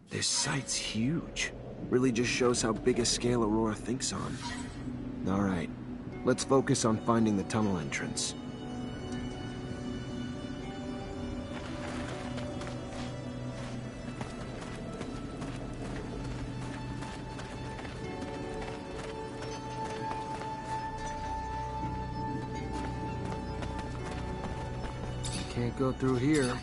This site's huge. Really just shows how big a scale Aurora thinks on. Alright, let's focus on finding the tunnel entrance. Can't go through here.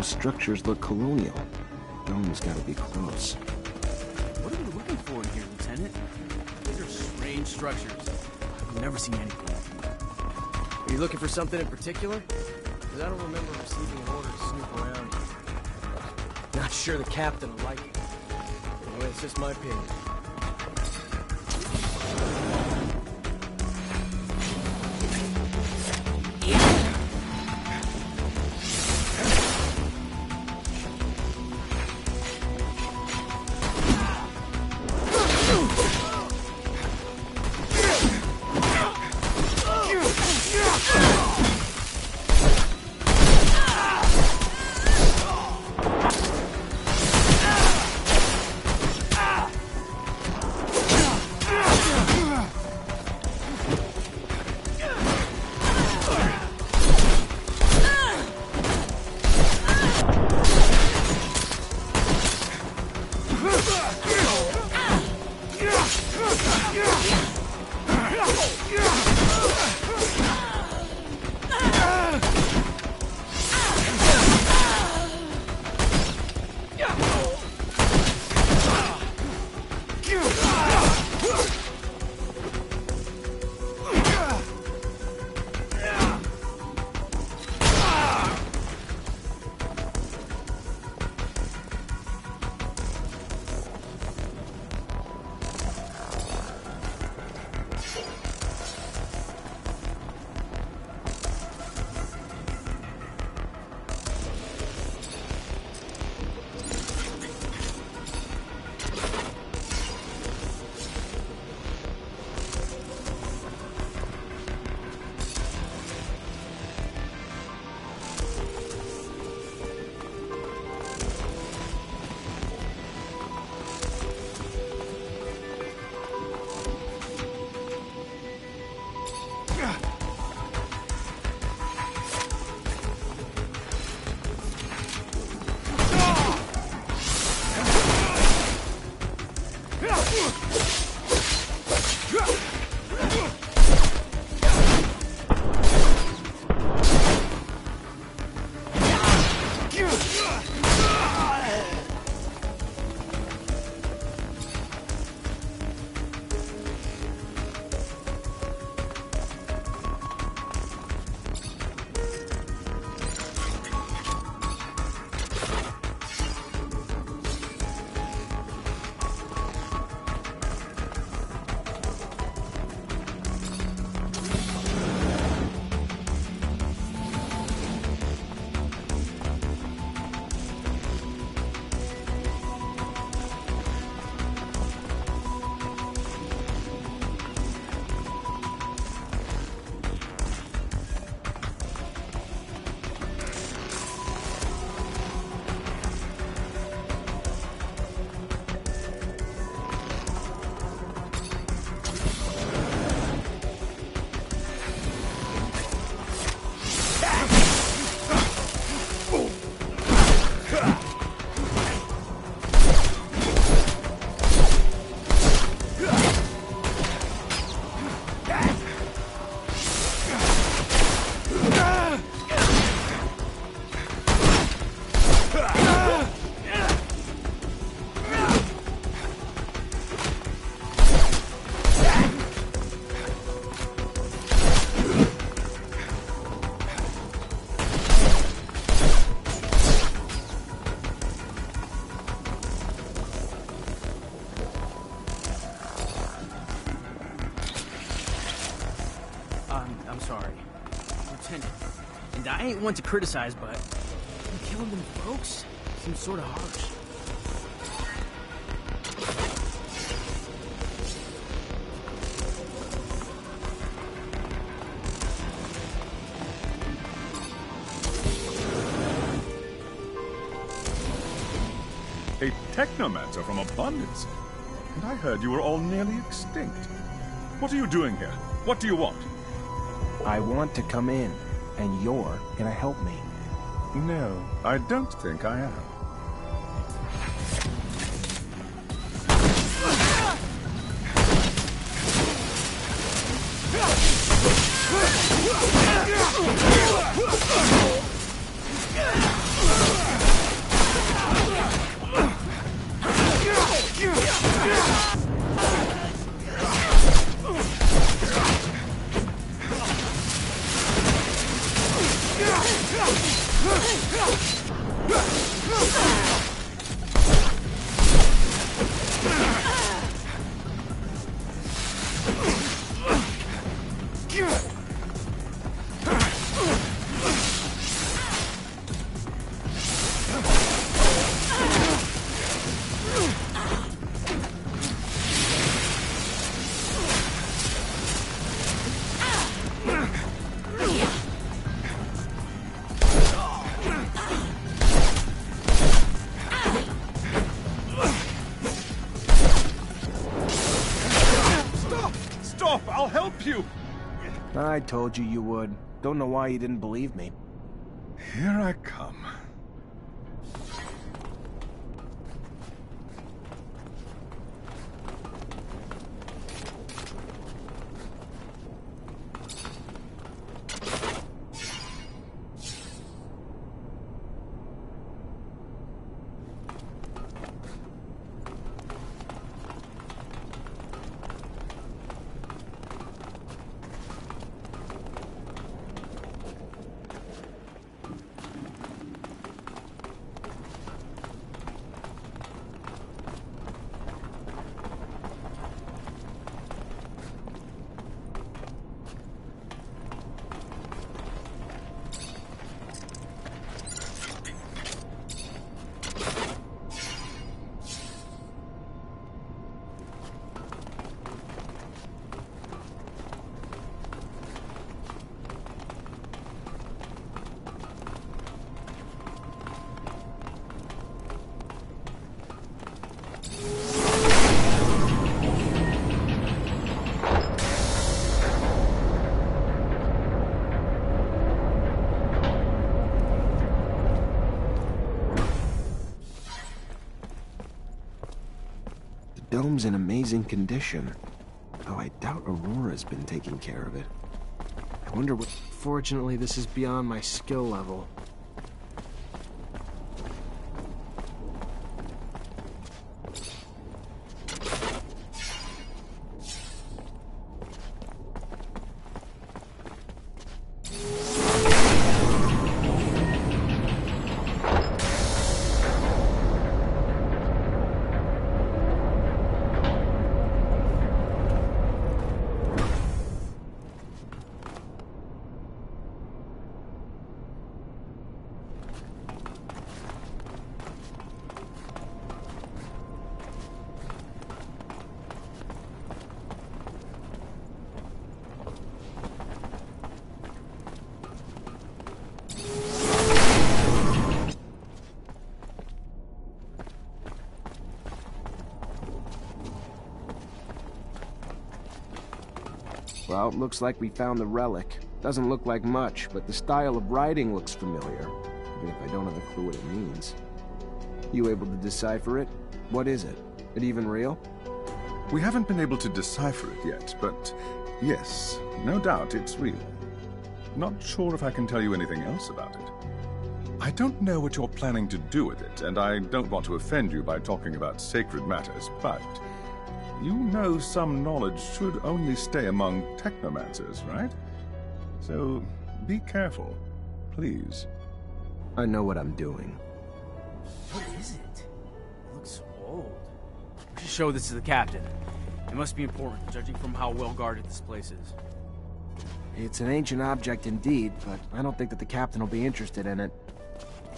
Those structures look colonial. Dome's gotta be close. Tenet? These are strange structures. I've never seen anything. Are you looking for something in particular? Because I don't remember receiving an order to snoop around here. Not sure the captain will like it. Anyway, it's just my opinion. I'm sorry. Lieutenant. And I ain't one to criticize, but killing them folks seems sort of harsh. A technomancer from Abundance. And I heard you were all nearly extinct. What are you doing here? What do you want? I want to come in, and you're gonna help me. No, I don't think I am. I'll help you! I told you would. Don't know why you didn't believe me. Here I come. The dome's in amazing condition. Though I doubt Aurora's been taking care of it. I wonder what... Fortunately, this is beyond my skill level. Well, it looks like we found the relic. Doesn't look like much, but the style of writing looks familiar, even if I don't have a clue what it means. You able to decipher it? What is it? It even real? We haven't been able to decipher it yet, but yes, no doubt it's real. Not sure if I can tell you anything else about it. I don't know what you're planning to do with it, and I don't want to offend you by talking about sacred matters, but you know some knowledge should only stay among technomancers, right? So be careful, please. I know what I'm doing. What is it? It looks old. We should show this to the captain. It must be important, judging from how well guarded this place is. It's an ancient object indeed, but I don't think that the captain will be interested in it.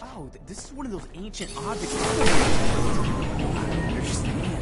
Oh, this is one of those ancient objects. I understand.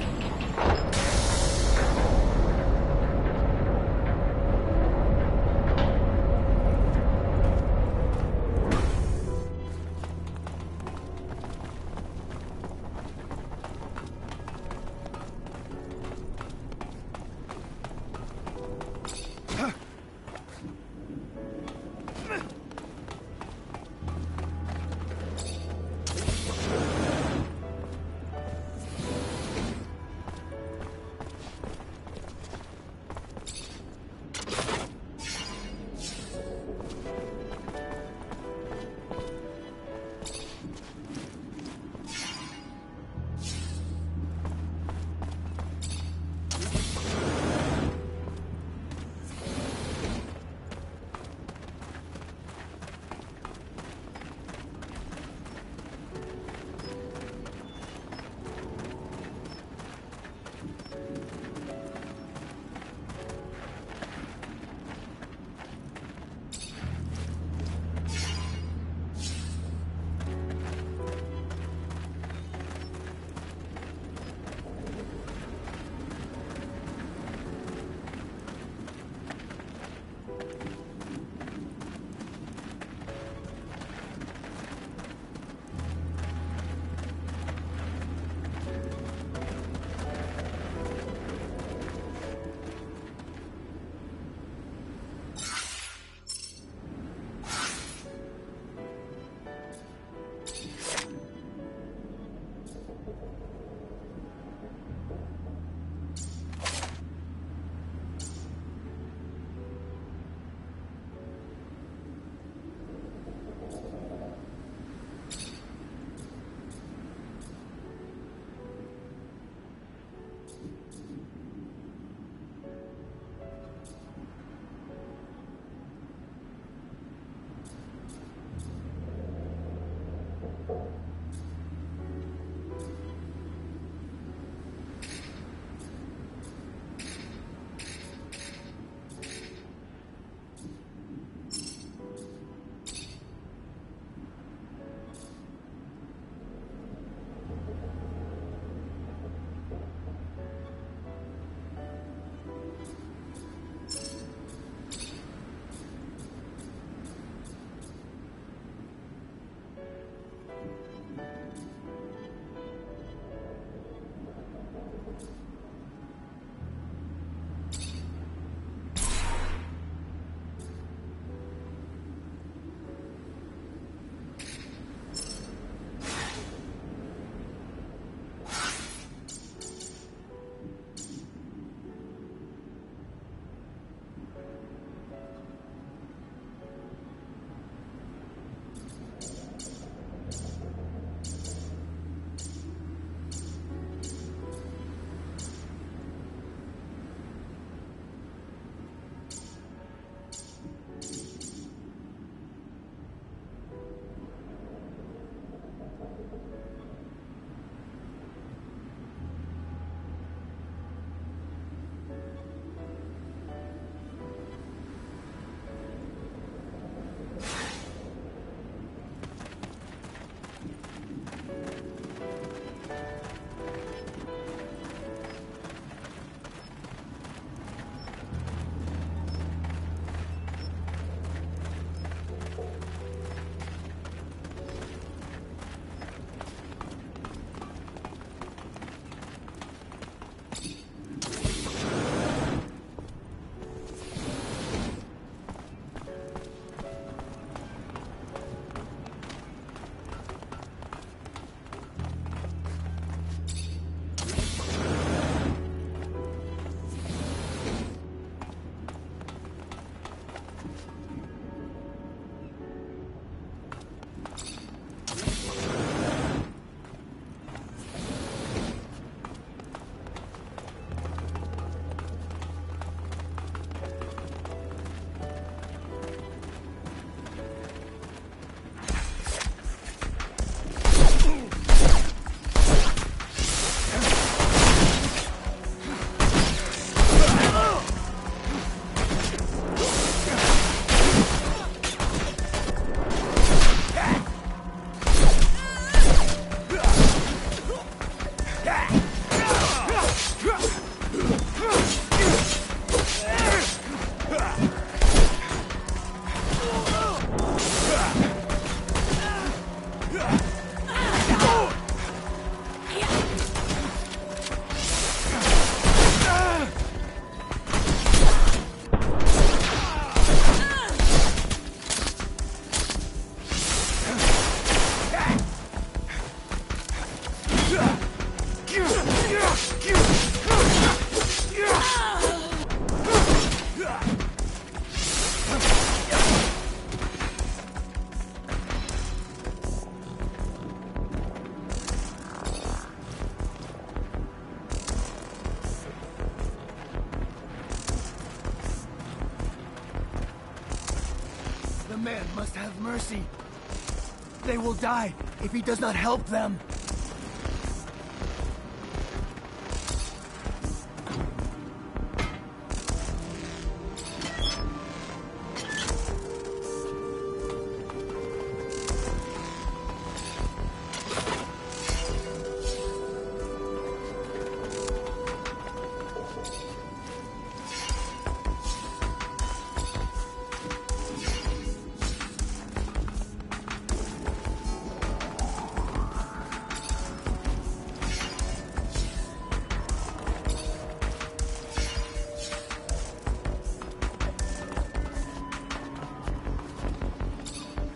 The man must have mercy. They will die if he does not help them.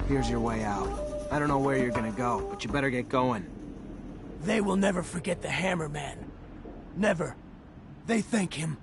Here's your way out. I don't know where you're gonna go, but you better get going. They will never forget the Hammer Man. Never. They thank him.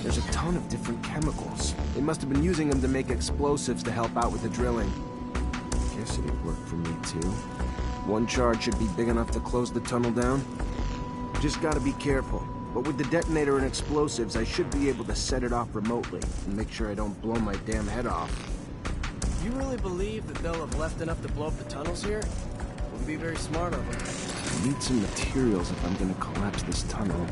There's a ton of different chemicals. They must have been using them to make explosives to help out with the drilling. Guess it'd work for me too. One charge should be big enough to close the tunnel down. Just gotta be careful. But with the detonator and explosives, I should be able to set it off remotely and make sure I don't blow my damn head off. You really believe that they'll have left enough to blow up the tunnels here? Wouldn't be very smart of them. I need some materials if I'm gonna collapse this tunnel.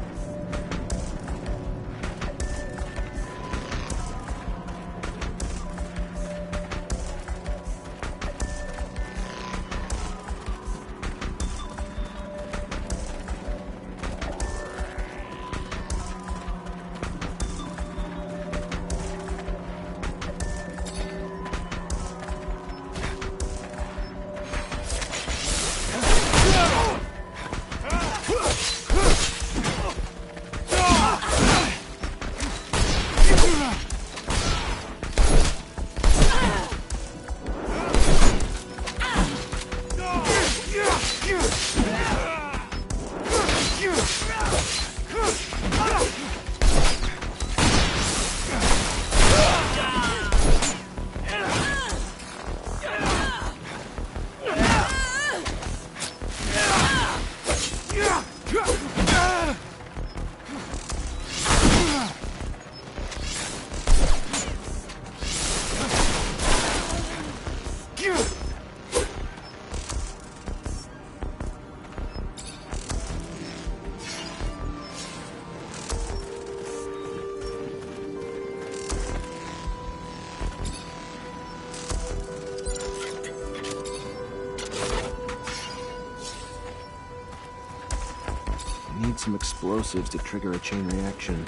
some explosives to trigger a chain reaction.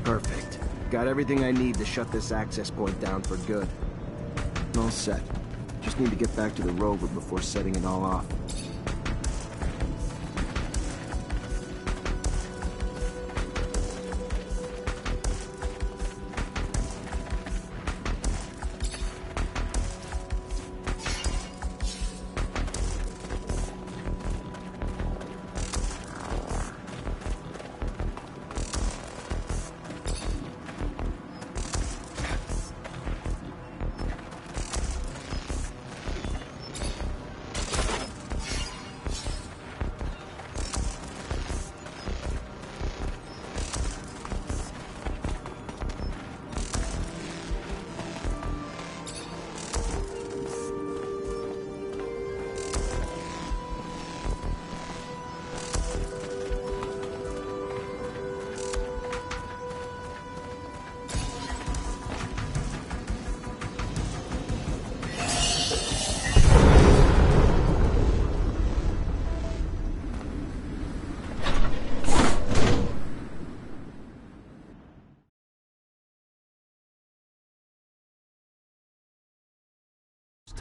Perfect. Got everything I need to shut this access point down for good. All set. Just need to get back to the rover before setting it all off.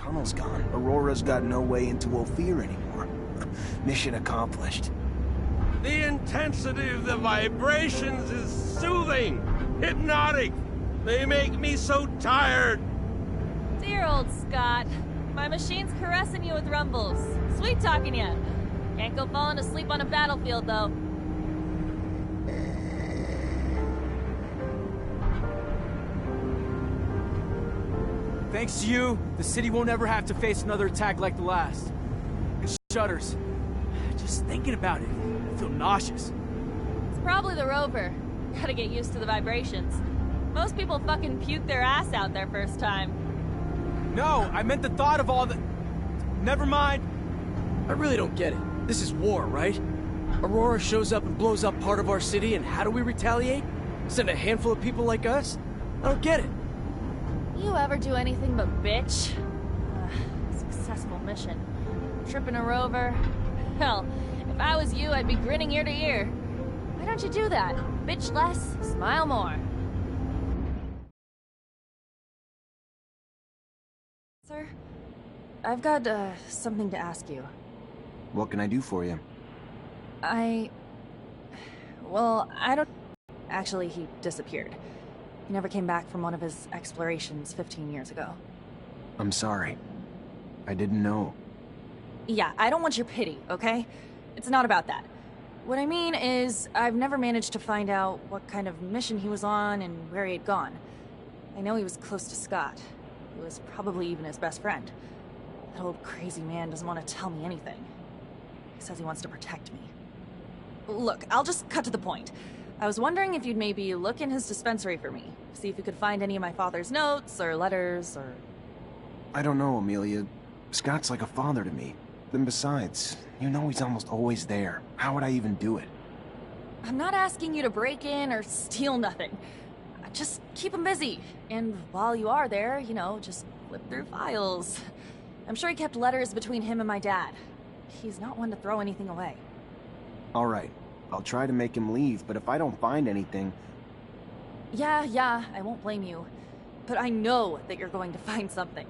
tunnel's gone. Aurora's got no way into Ophir anymore. Mission accomplished. The intensity of the vibrations is soothing, hypnotic. They make me so tired. Dear old Scott. My machine's caressing you with rumbles. Sweet talking you. Can't go falling asleep on a battlefield, though. Thanks to you, the city won't ever have to face another attack like the last. It shudders. Just thinking about it, I feel nauseous. It's probably the rover. Gotta get used to the vibrations. Most people fucking puke their ass out their first time. No, I meant the thought of all the... Never mind. I really don't get it. This is war, right? Aurora shows up and blows up part of our city, and how do we retaliate? Send a handful of people like us? I don't get it. You ever do anything but bitch? Successful mission. Tripping a rover? Hell, if I was you, I'd be grinning ear to ear. Why don't you do that? Bitch less, smile more. Sir, I've got, something to ask you. What can I do for you? Well, I don't... Actually, he disappeared. He never came back from one of his explorations 15 years ago. I'm sorry. I didn't know. Yeah, I don't want your pity, okay? It's not about that. What I mean is, I've never managed to find out what kind of mission he was on and where he had gone. I know he was close to Scott. He was probably even his best friend. That old crazy man doesn't want to tell me anything. He says he wants to protect me. Look, I'll just cut to the point. I was wondering if you'd maybe look in his dispensary for me. See if you could find any of my father's notes, or letters, or... I don't know, Amelia. Scott's like a father to me. Then besides, you know he's almost always there. How would I even do it? I'm not asking you to break in or steal nothing. Just keep him busy. And while you are there, you know, just flip through files. I'm sure he kept letters between him and my dad. He's not one to throw anything away. All right. I'll try to make him leave, but if I don't find anything... Yeah, I won't blame you. But I know that you're going to find something.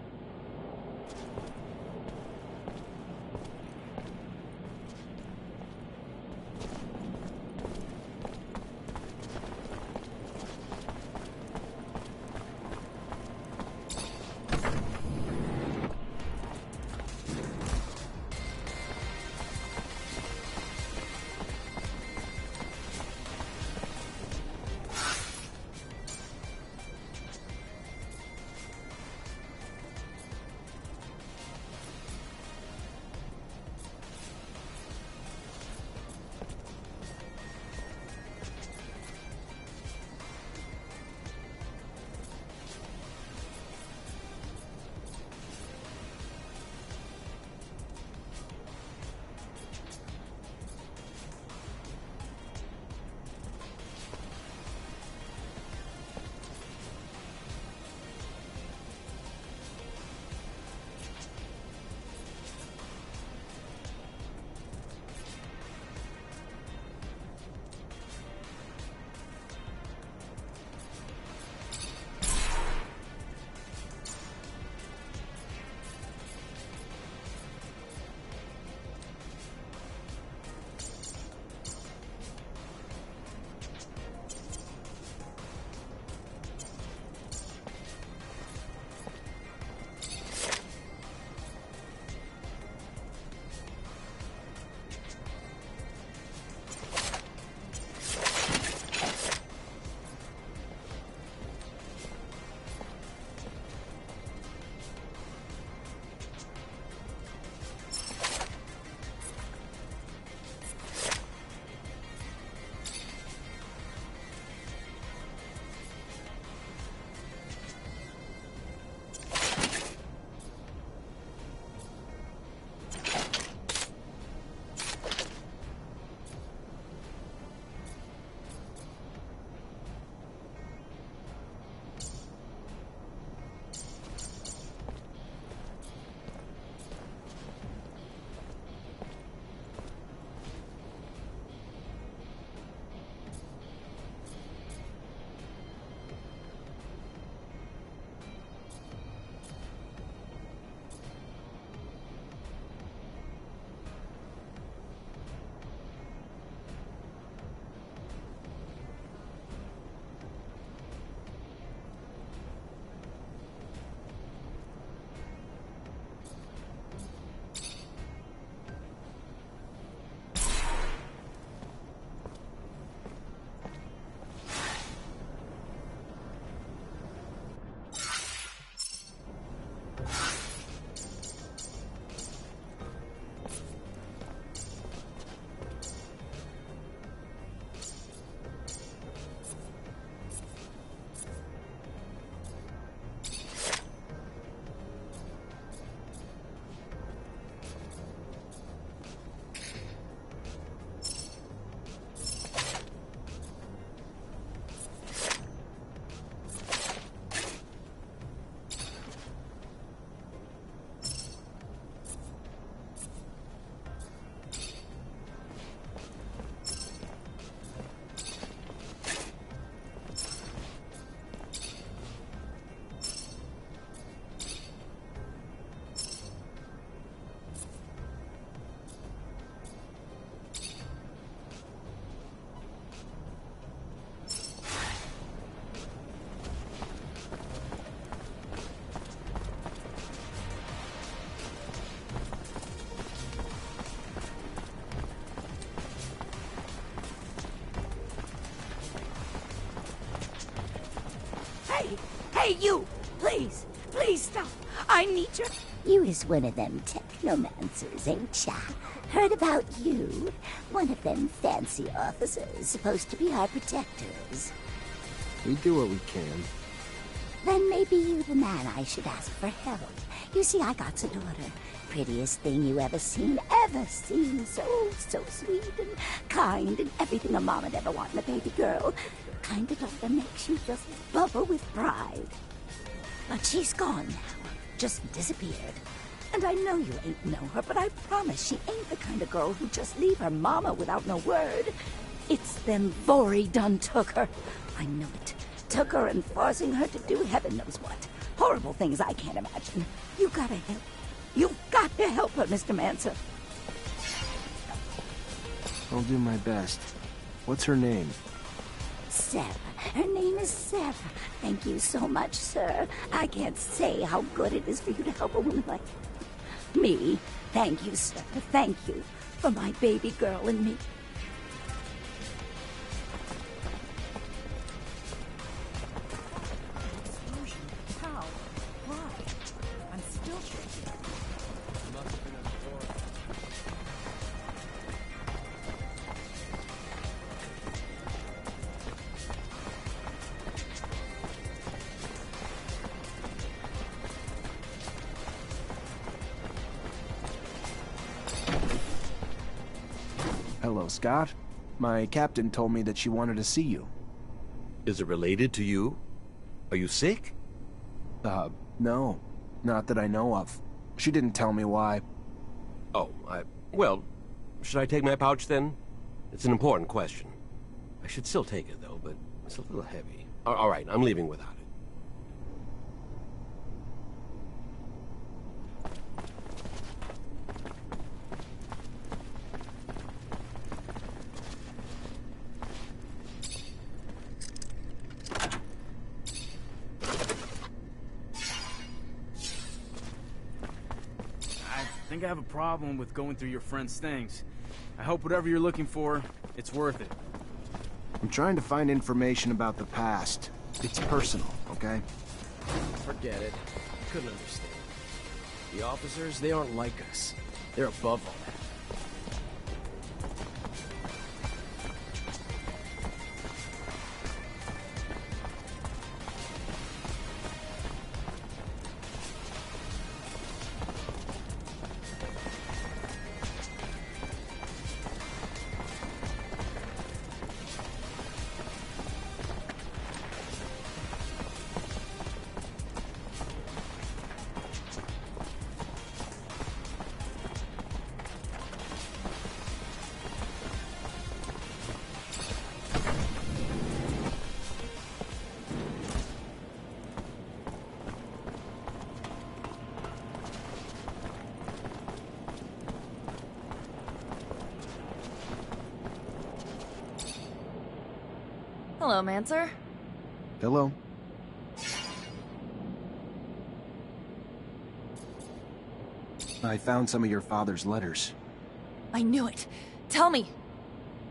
Hey, you! Please, please stop. I need your... You is one of them technomancers, ain't ya? Heard about you. One of them fancy officers supposed to be our protectors. We do what we can. Then maybe you the man I should ask for help. You see, I got a daughter. Prettiest thing you ever seen, ever seen. So sweet and kind and everything a mom would ever want in a baby girl. Kind of daughter makes you just bubble with pride. But she's gone now. Just disappeared. And I know you ain't know her, but I promise she ain't the kind of girl who just leave her mama without no word. It's them Vori done took her. I know it. Took her and forcing her to do heaven knows what. Horrible things I can't imagine. You gotta help. You've got to help her, Mr. Mancer. I'll do my best. What's her name? Sarah. Her name is Sarah. Thank you so much, sir. I can't say how good it is for you to help a woman like me. Thank you, sir. Thank you for my baby girl and me. How? Why? I'm still shaking. Hello, Scott. My captain told me that she wanted to see you. Is it related to you? Are you sick? No. Not that I know of. She didn't tell me why. Oh, well, should I take my pouch then? It's an important question. I should still take it, though, but it's a little heavy. All right, I'm leaving without it. I think I have a problem with going through your friend's things. I hope whatever you're looking for, it's worth it. I'm trying to find information about the past. It's personal, okay? Forget it. I couldn't understand. The officers, they aren't like us. They're above all that. Hello, Mancer. Hello? I found some of your father's letters. I knew it. Tell me.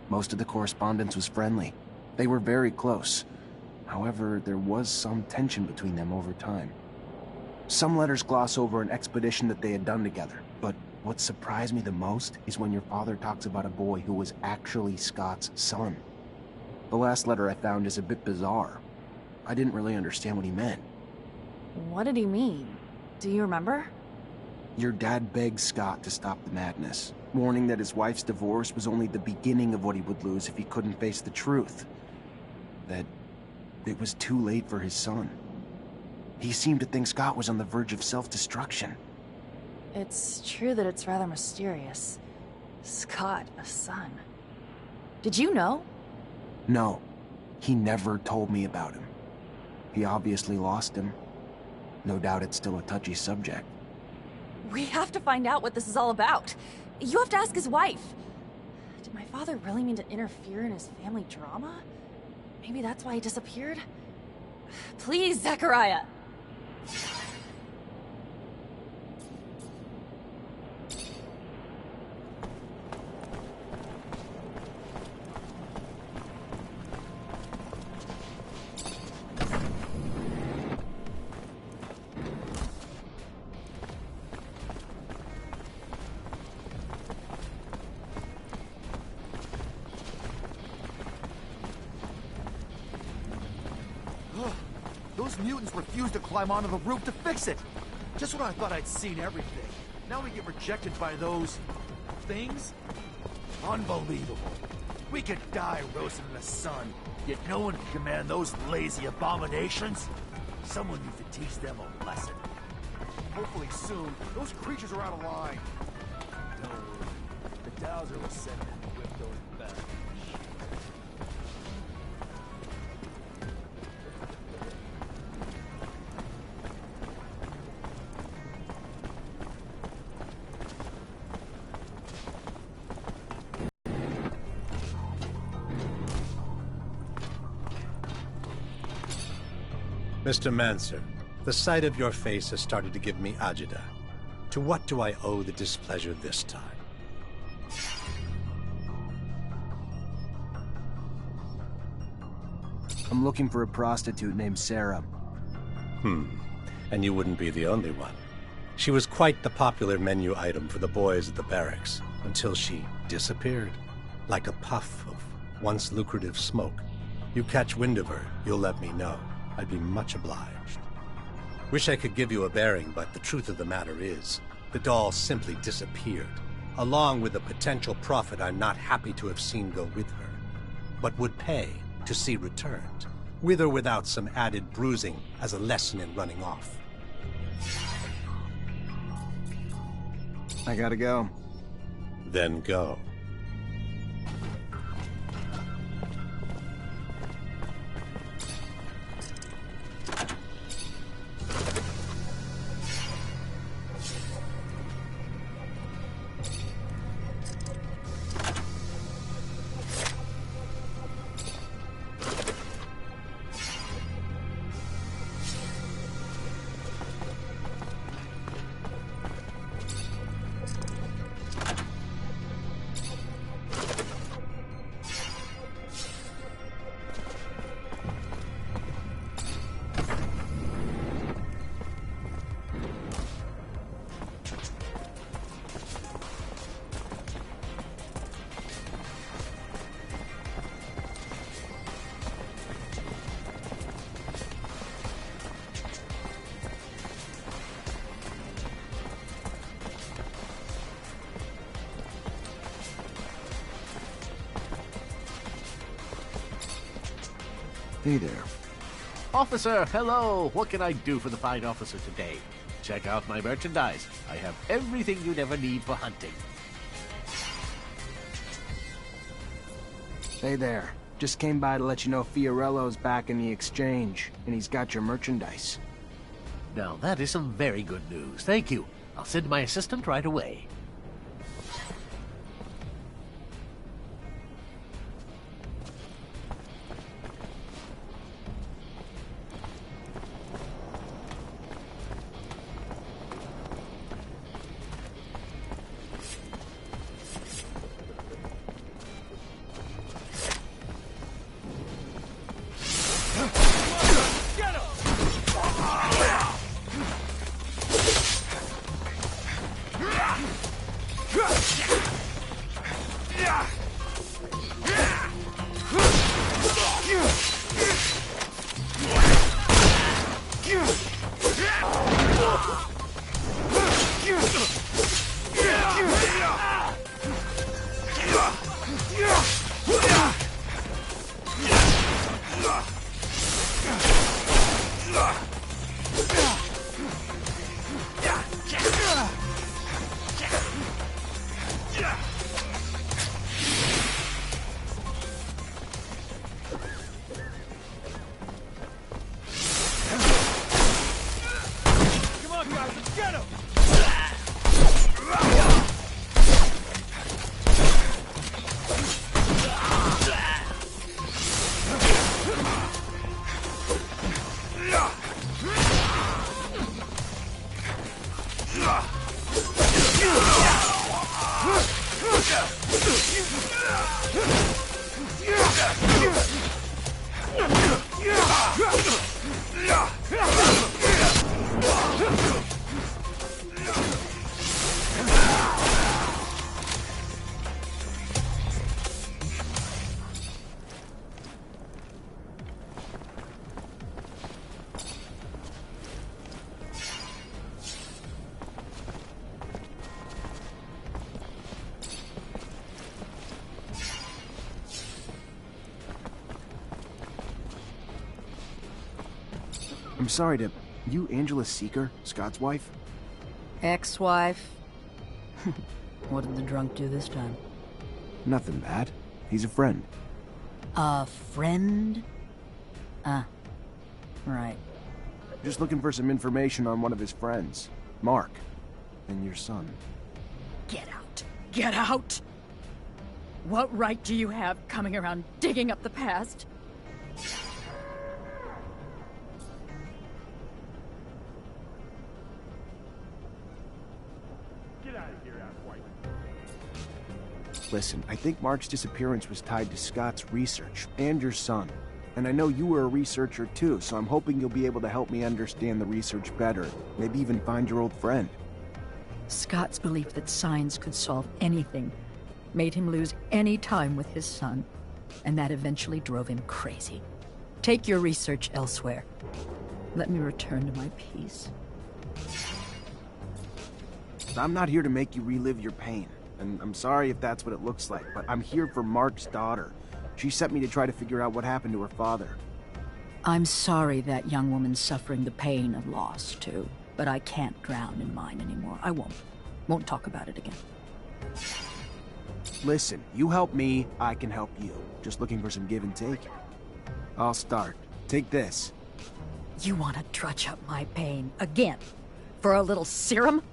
Most of the correspondence was friendly. They were very close. However, there was some tension between them over time. Some letters gloss over an expedition that they had done together, but what surprised me the most is when your father talks about a boy who was actually Scott's son. The last letter I found is a bit bizarre. I didn't really understand what he meant. What did he mean? Do you remember? Your dad begged Scott to stop the madness, warning that his wife's divorce was only the beginning of what he would lose if he couldn't face the truth. That it was too late for his son. He seemed to think Scott was on the verge of self-destruction. It's true that it's rather mysterious. Scott, a son. Did you know? No, he never told me about him. He obviously lost him. No doubt it's still a touchy subject. We have to find out what this is all about. You have to ask his wife. Did my father really mean to interfere in his family drama? Maybe that's why he disappeared? Please, Zachariah! Those mutants refused to climb onto the roof to fix it. Just when I thought I'd seen everything. Now we get rejected by those... things? Unbelievable. We could die roasting in the sun, yet no one can command those lazy abominations. Someone needs to teach them a lesson. Hopefully soon, those creatures are out of line. Don't worry. The Dowser will send them to whip those back. Mr. Mancer, the sight of your face has started to give me agita. To what do I owe the displeasure this time? I'm looking for a prostitute named Sarah. And you wouldn't be the only one. She was quite the popular menu item for the boys at the barracks, until she disappeared, like a puff of once lucrative smoke. You catch wind of her, you'll let me know. I'd be much obliged. Wish I could give you a bearing, but the truth of the matter is, the doll simply disappeared, along with the potential profit I'm not happy to have seen go with her, but would pay to see returned, with or without some added bruising as a lesson in running off. I gotta go. Then go. Hey there. Officer, hello! What can I do for the fine officer today? Check out my merchandise. I have everything you'd ever need for hunting. Hey there. Just came by to let you know Fiorello's back in the exchange, and he's got your merchandise. Now that is some very good news. Thank you. I'll send my assistant right away. I'm sorry to... You Angela Seeker, Scott's wife? Ex-wife? What did the drunk do this time? Nothing bad. He's a friend. A friend? Right. Just looking for some information on one of his friends. Mark. And your son. Get out! Get out! What right do you have coming around digging up the past? Listen, I think Mark's disappearance was tied to Scott's research, and your son. And I know you were a researcher too, so I'm hoping you'll be able to help me understand the research better. Maybe even find your old friend. Scott's belief that science could solve anything made him lose any time with his son, and that eventually drove him crazy. Take your research elsewhere. Let me return to my peace. I'm not here to make you relive your pain. And I'm sorry if that's what it looks like, but I'm here for Mark's daughter. She sent me to try to figure out what happened to her father. I'm sorry that young woman's suffering the pain of loss, too. But I can't drown in mine anymore. I won't. Won't talk about it again. Listen, you help me, I can help you. Just looking for some give and take. I'll start. Take this. You want to drudge up my pain again? For a little serum?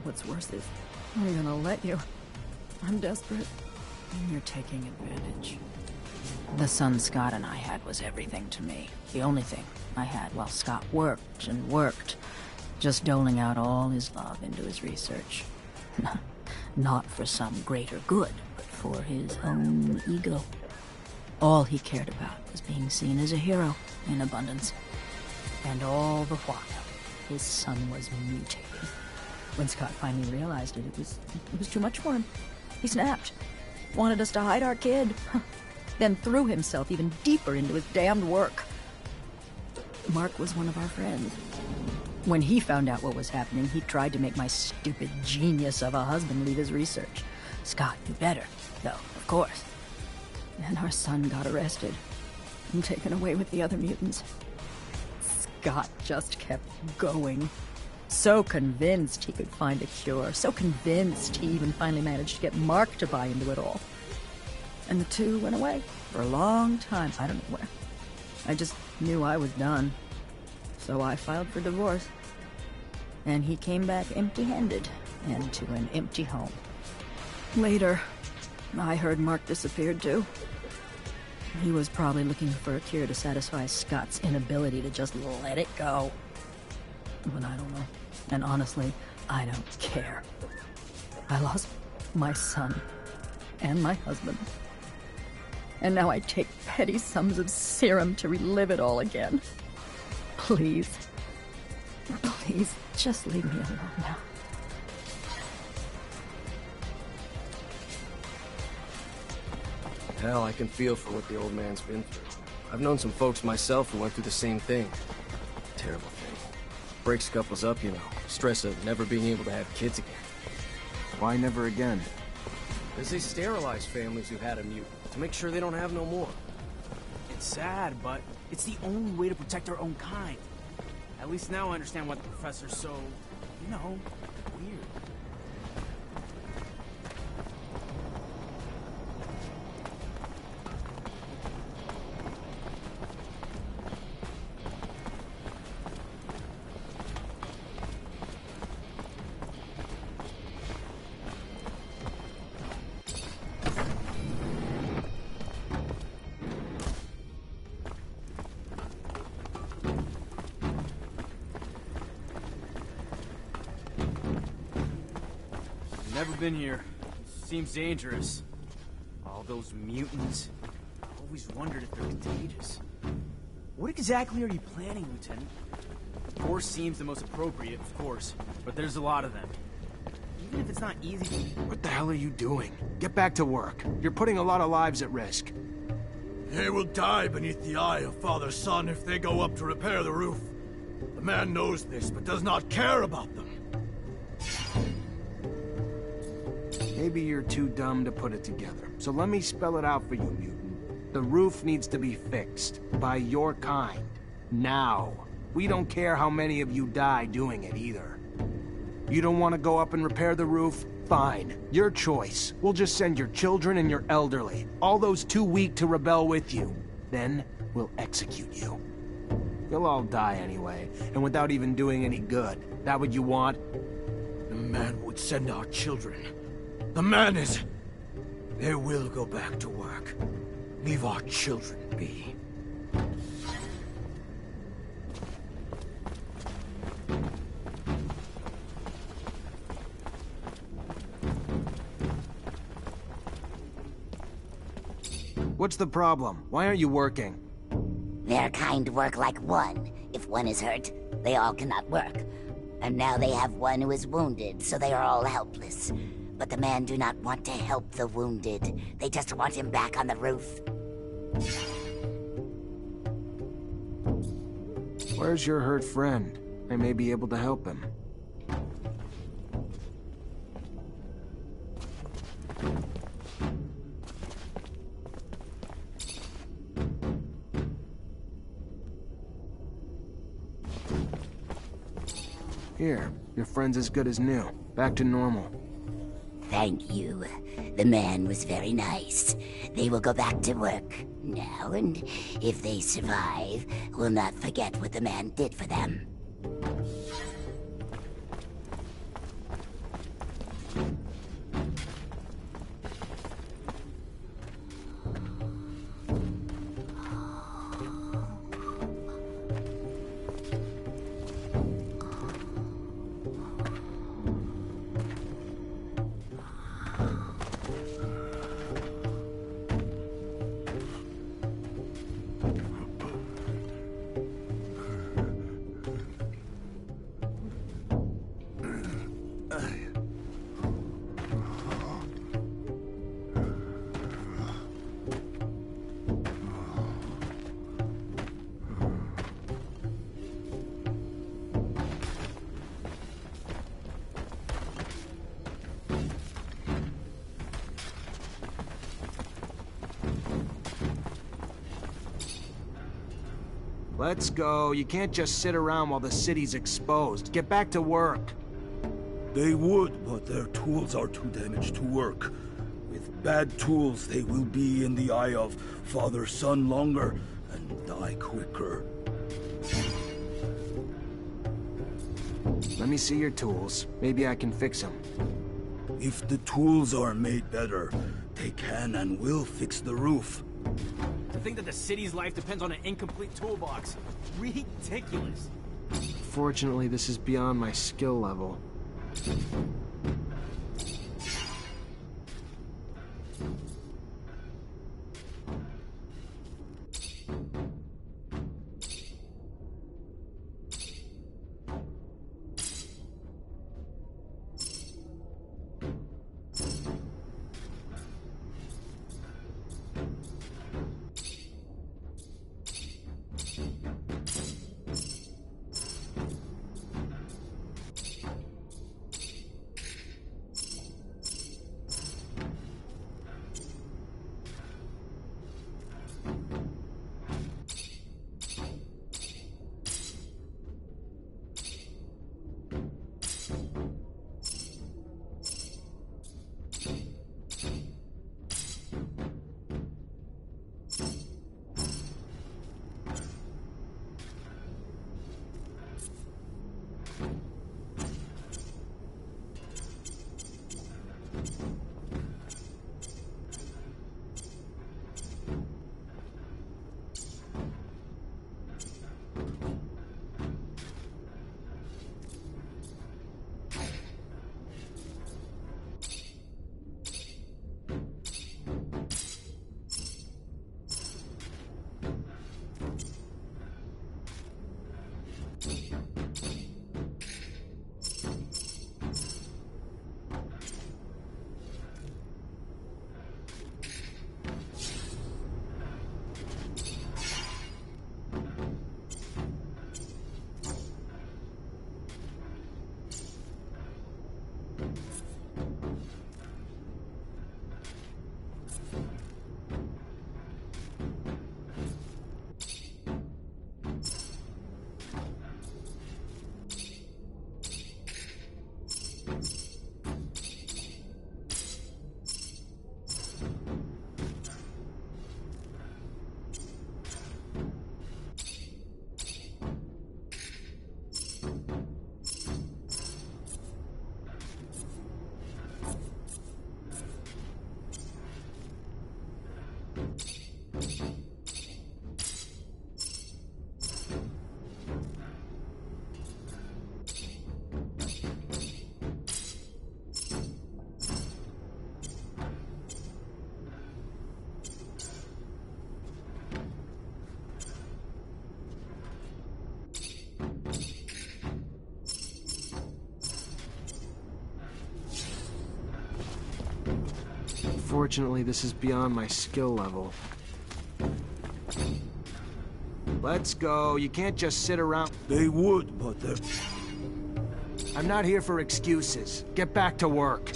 What's worse is, I'm gonna let you. I'm desperate. And you're taking advantage. The son Scott and I had was everything to me. The only thing I had while Scott worked and worked. Just doling out all his love into his research. Not for some greater good, but for his own ego. All he cared about was being seen as a hero in abundance. And all the while, his son was mutating. When Scott finally realized it, it was too much for him. He snapped. Wanted us to hide our kid. Then threw himself even deeper into his damned work. Mark was one of our friends. When he found out what was happening, he tried to make my stupid genius of a husband leave his research. Scott knew better, though, of course. And our son got arrested and taken away with the other mutants. Scott just kept going. So convinced he could find a cure. So convinced he even finally managed to get Mark to buy into it all. And the two went away for a long time. I don't know where. I just knew I was done. So I filed for divorce. And he came back empty-handed and to an empty home. Later, I heard Mark disappeared too. He was probably looking for a cure to satisfy Scott's inability to just let it go. But I don't know. And honestly, I don't care. I lost my son and my husband. And now I take petty sums of serum to relive it all again. Please. Please, just leave me alone now. Hell, I can feel for what the old man's been through. I've known some folks myself who went through the same thing. Terrible thing. Breaks couples up, you know. Stress of never being able to have kids again. Why never again? Because they sterilize families who had a mutant to make sure they don't have no more. It's sad, but it's the only way to protect our own kind. At least now I understand why the professor's so, you know, weird. Never been here. Seems dangerous. All those mutants. I always wondered if they're contagious. What exactly are you planning, Lieutenant? Force seems the most appropriate, of course, but there's a lot of them. Even if it's not easy to... What the hell are you doing? Get back to work. You're putting a lot of lives at risk. They will die beneath the eye of Father Son if they go up to repair the roof. The man knows this, but does not care about them. Maybe you're too dumb to put it together. So let me spell it out for you, mutant. The roof needs to be fixed. By your kind. Now. We don't care how many of you die doing it either. You don't want to go up and repair the roof? Fine. Your choice. We'll just send your children and your elderly. All those too weak to rebel with you. Then, we'll execute you. You'll all die anyway, and without even doing any good. That what you want? The man would send our children. The man is... They will go back to work. Leave our children be. What's the problem? Why aren't you working? Their kind work like one. If one is hurt, they all cannot work. And now they have one who is wounded, so they are all helpless. But the men do not want to help the wounded. They just want him back on the roof. Where's your hurt friend? I may be able to help him. Here, your friend's as good as new. Back to normal. Thank you. The man was very nice. They will go back to work now, and if they survive, will not forget what the man did for them. Let's go. You can't just sit around while the city's exposed. Get back to work. They would, but their tools are too damaged to work. With bad tools, they will be in the eye of father-son longer and die quicker. Let me see your tools. Maybe I can fix them. If the tools are made better, they can and will fix the roof. To think that the city's life depends on an incomplete toolbox. Ridiculous. Fortunately, this is beyond my skill level. Unfortunately, this is beyond my skill level. Let's go. You can't just sit around. They would, but they're... I'm not here for excuses. Get back to work.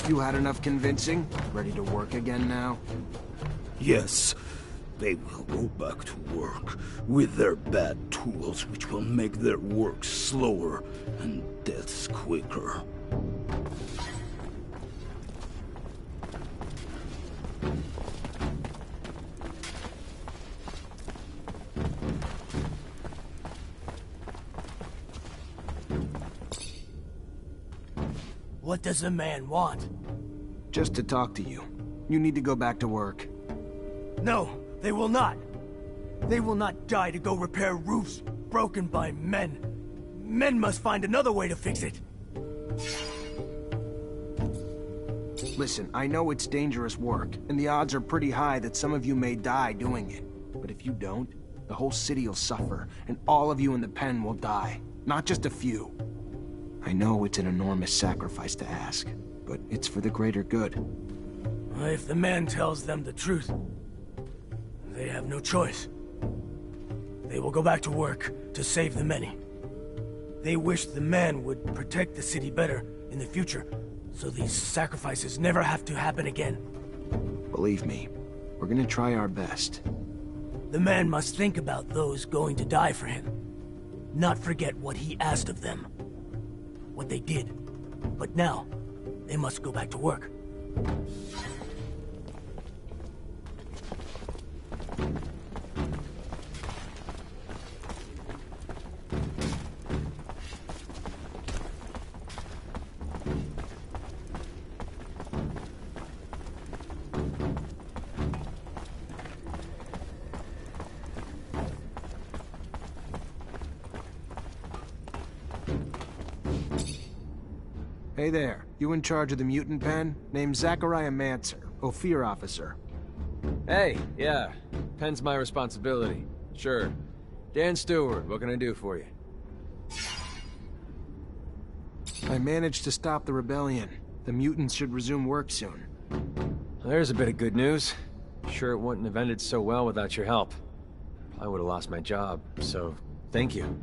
You had enough convincing? Ready to work again now? Yes, they will go back to work with their bad tools, which will make their work slower and deaths quicker. What does the man want? Just to talk to you. You need to go back to work. No, they will not. They will not die to go repair roofs broken by men. Men must find another way to fix it. Listen, I know it's dangerous work, and the odds are pretty high that some of you may die doing it. But if you don't, the whole city will suffer, and all of you in the pen will die. Not just a few. I know it's an enormous sacrifice to ask, but it's for the greater good. If the man tells them the truth, they have no choice. They will go back to work to save the many. They wish the man would protect the city better in the future, so these sacrifices never have to happen again. Believe me, we're gonna try our best. The man must think about those going to die for him, not forget what he asked of them. What they did. But now, they must go back to work. Hey there, you in charge of the mutant pen? Name's Zachariah Manser, Ophir officer. Hey, yeah. Pen's my responsibility. Sure. Dan Stewart, what can I do for you? I managed to stop the rebellion. The mutants should resume work soon. Well, there's a bit of good news. Sure it wouldn't have ended so well without your help. I would have lost my job, so thank you.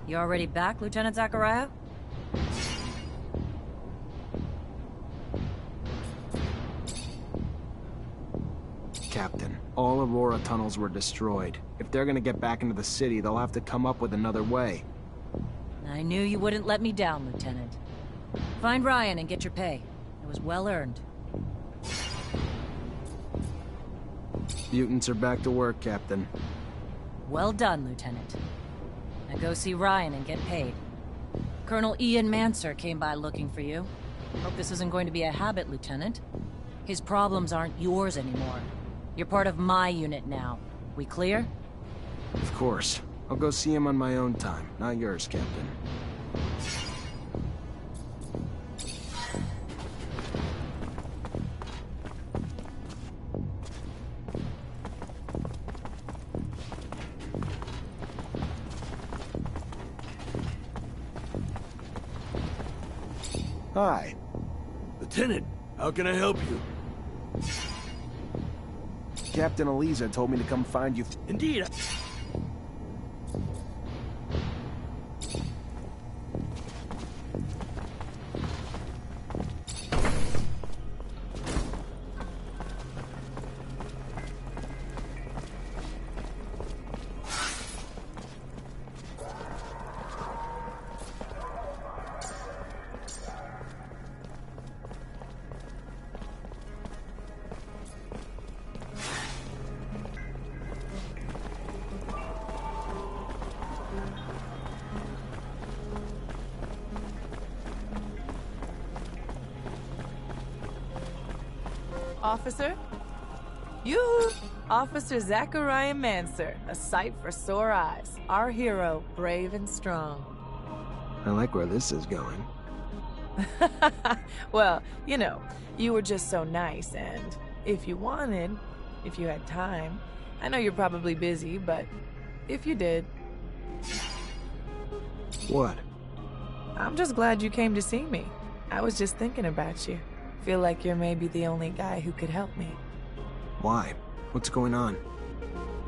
You already back, Lieutenant Zachariah? Captain, all Aurora tunnels were destroyed. If they're gonna get back into the city, they'll have to come up with another way. I knew you wouldn't let me down, Lieutenant. Find Ryan and get your pay. It was well earned. Mutants are back to work, Captain. Well done, Lieutenant. Now go see Ryan and get paid. Colonel Ian Manser came by looking for you. Hope this isn't going to be a habit, Lieutenant. His problems aren't yours anymore. You're part of my unit now. We clear? Of course. I'll go see him on my own time, not yours, Captain. Hi. Lieutenant, how can I help you? Captain Eliza told me to come find you. Indeed. Officer? You, Officer Zachariah Manser, a sight for sore eyes. Our hero, brave and strong. I like where this is going. Well, you know, you were just so nice, and if you wanted, if you had time, I know you're probably busy, but if you did... What? I'm just glad you came to see me. I was just thinking about you. Feel like you're maybe the only guy who could help me. Why? What's going on?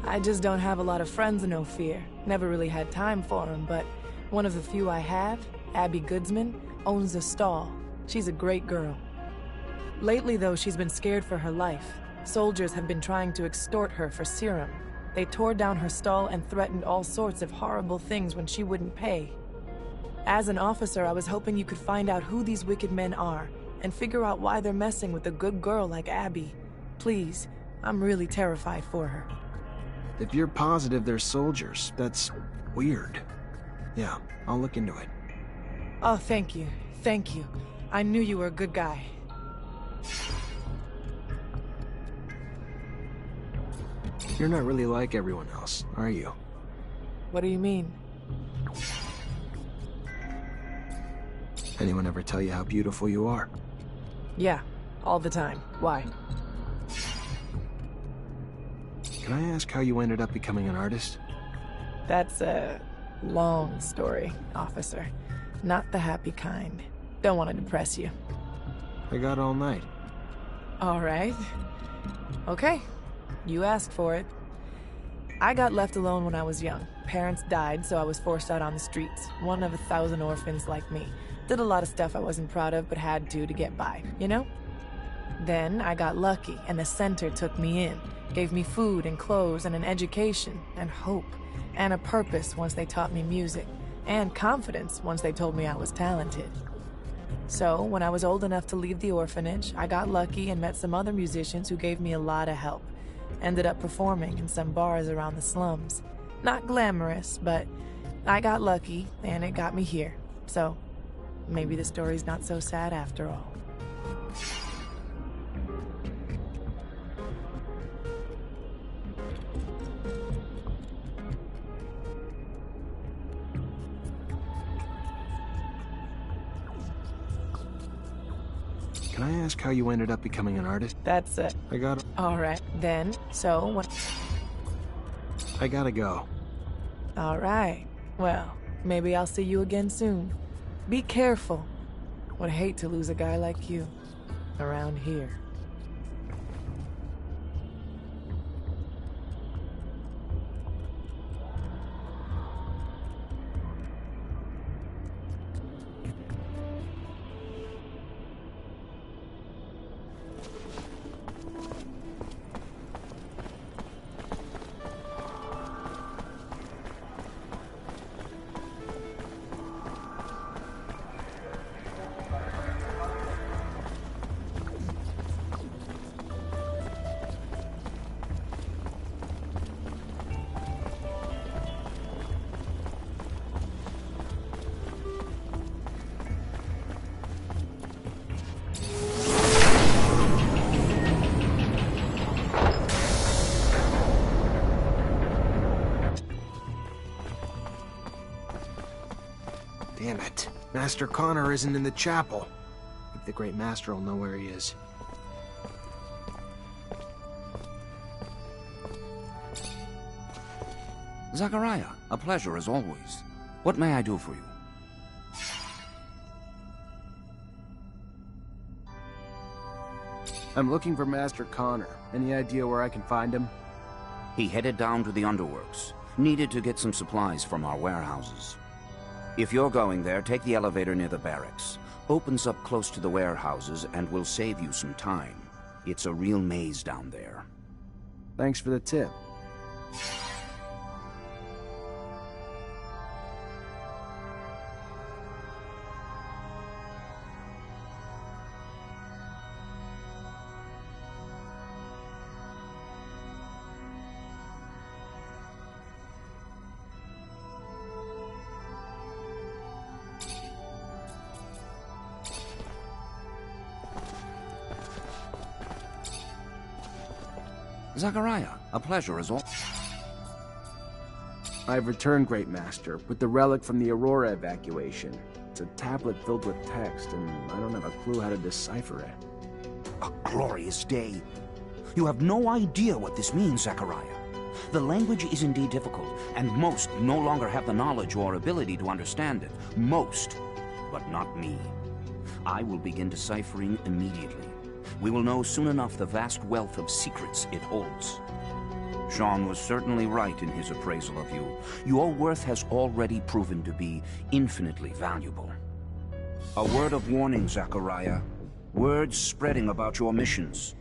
I just don't have a lot of friends in Ophir. Never really had time for them, but one of the few I have, Abby Goodsman, owns a stall. She's a great girl. Lately, though, she's been scared for her life. Soldiers have been trying to extort her for serum. They tore down her stall and threatened all sorts of horrible things when she wouldn't pay. As an officer, I was hoping you could find out who these wicked men are and figure out why they're messing with a good girl like Abby. Please, I'm really terrified for her. If you're positive they're soldiers, that's weird. Yeah, I'll look into it. Oh, thank you. Thank you. I knew you were a good guy. You're not really like everyone else, are you? What do you mean? Anyone ever tell you how beautiful you are? Yeah, all the time. Why? Can I ask how you ended up becoming an artist? That's a long story, officer. Not the happy kind. Don't want to depress you. I got all night. All right. Okay. You asked for it. I got left alone when I was young. Parents died, so I was forced out on the streets. One of 1,000 orphans like me. Did a lot of stuff I wasn't proud of, but had to get by, you know? Then I got lucky, and the center took me in. Gave me food and clothes and an education and hope. And a purpose once they taught me music. And confidence once they told me I was talented. So, when I was old enough to leave the orphanage, I got lucky and met some other musicians who gave me a lot of help. Ended up performing in some bars around the slums. Not glamorous, but I got lucky and it got me here. So, maybe the story's not so sad after all. Can I ask how you ended up becoming an artist? That's it. I gotta... Alright, then, so what... I gotta go. Alright. Well, maybe I'll see you again soon. Be careful. Would hate to lose a guy like you. Around here. Damn it. Master Connor isn't in the chapel. Maybe the Great Master will know where he is. Zachariah, a pleasure as always. What may I do for you? I'm looking for Master Connor. Any idea where I can find him? He headed down to the underworks. Needed to get some supplies from our warehouses. If you're going there, take the elevator near the barracks. Opens up close to the warehouses and will save you some time. It's a real maze down there. Thanks for the tip. Zachariah, a pleasure as always. I've returned, Great Master, with the relic from the Aurora evacuation. It's a tablet filled with text, and I don't have a clue how to decipher it. A glorious day. You have no idea what this means, Zachariah. The language is indeed difficult, and most no longer have the knowledge or ability to understand it. Most, but not me. I will begin deciphering immediately. We will know soon enough the vast wealth of secrets it holds. Jean was certainly right in his appraisal of you. Your worth has already proven to be infinitely valuable. A word of warning, Zachariah. Words spreading about your missions.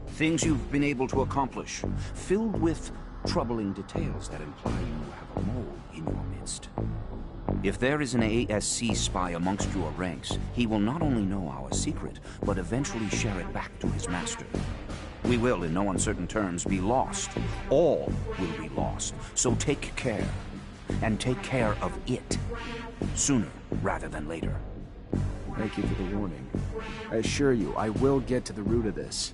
Things you've been able to accomplish, filled with troubling details that imply you have a mole in your midst. If there is an ASC spy amongst your ranks, he will not only know our secret, but eventually share it back to his master. We will, in no uncertain terms, be lost. All will be lost. So take care. And take care of it. Sooner rather than later. Thank you for the warning. I assure you, I will get to the root of this.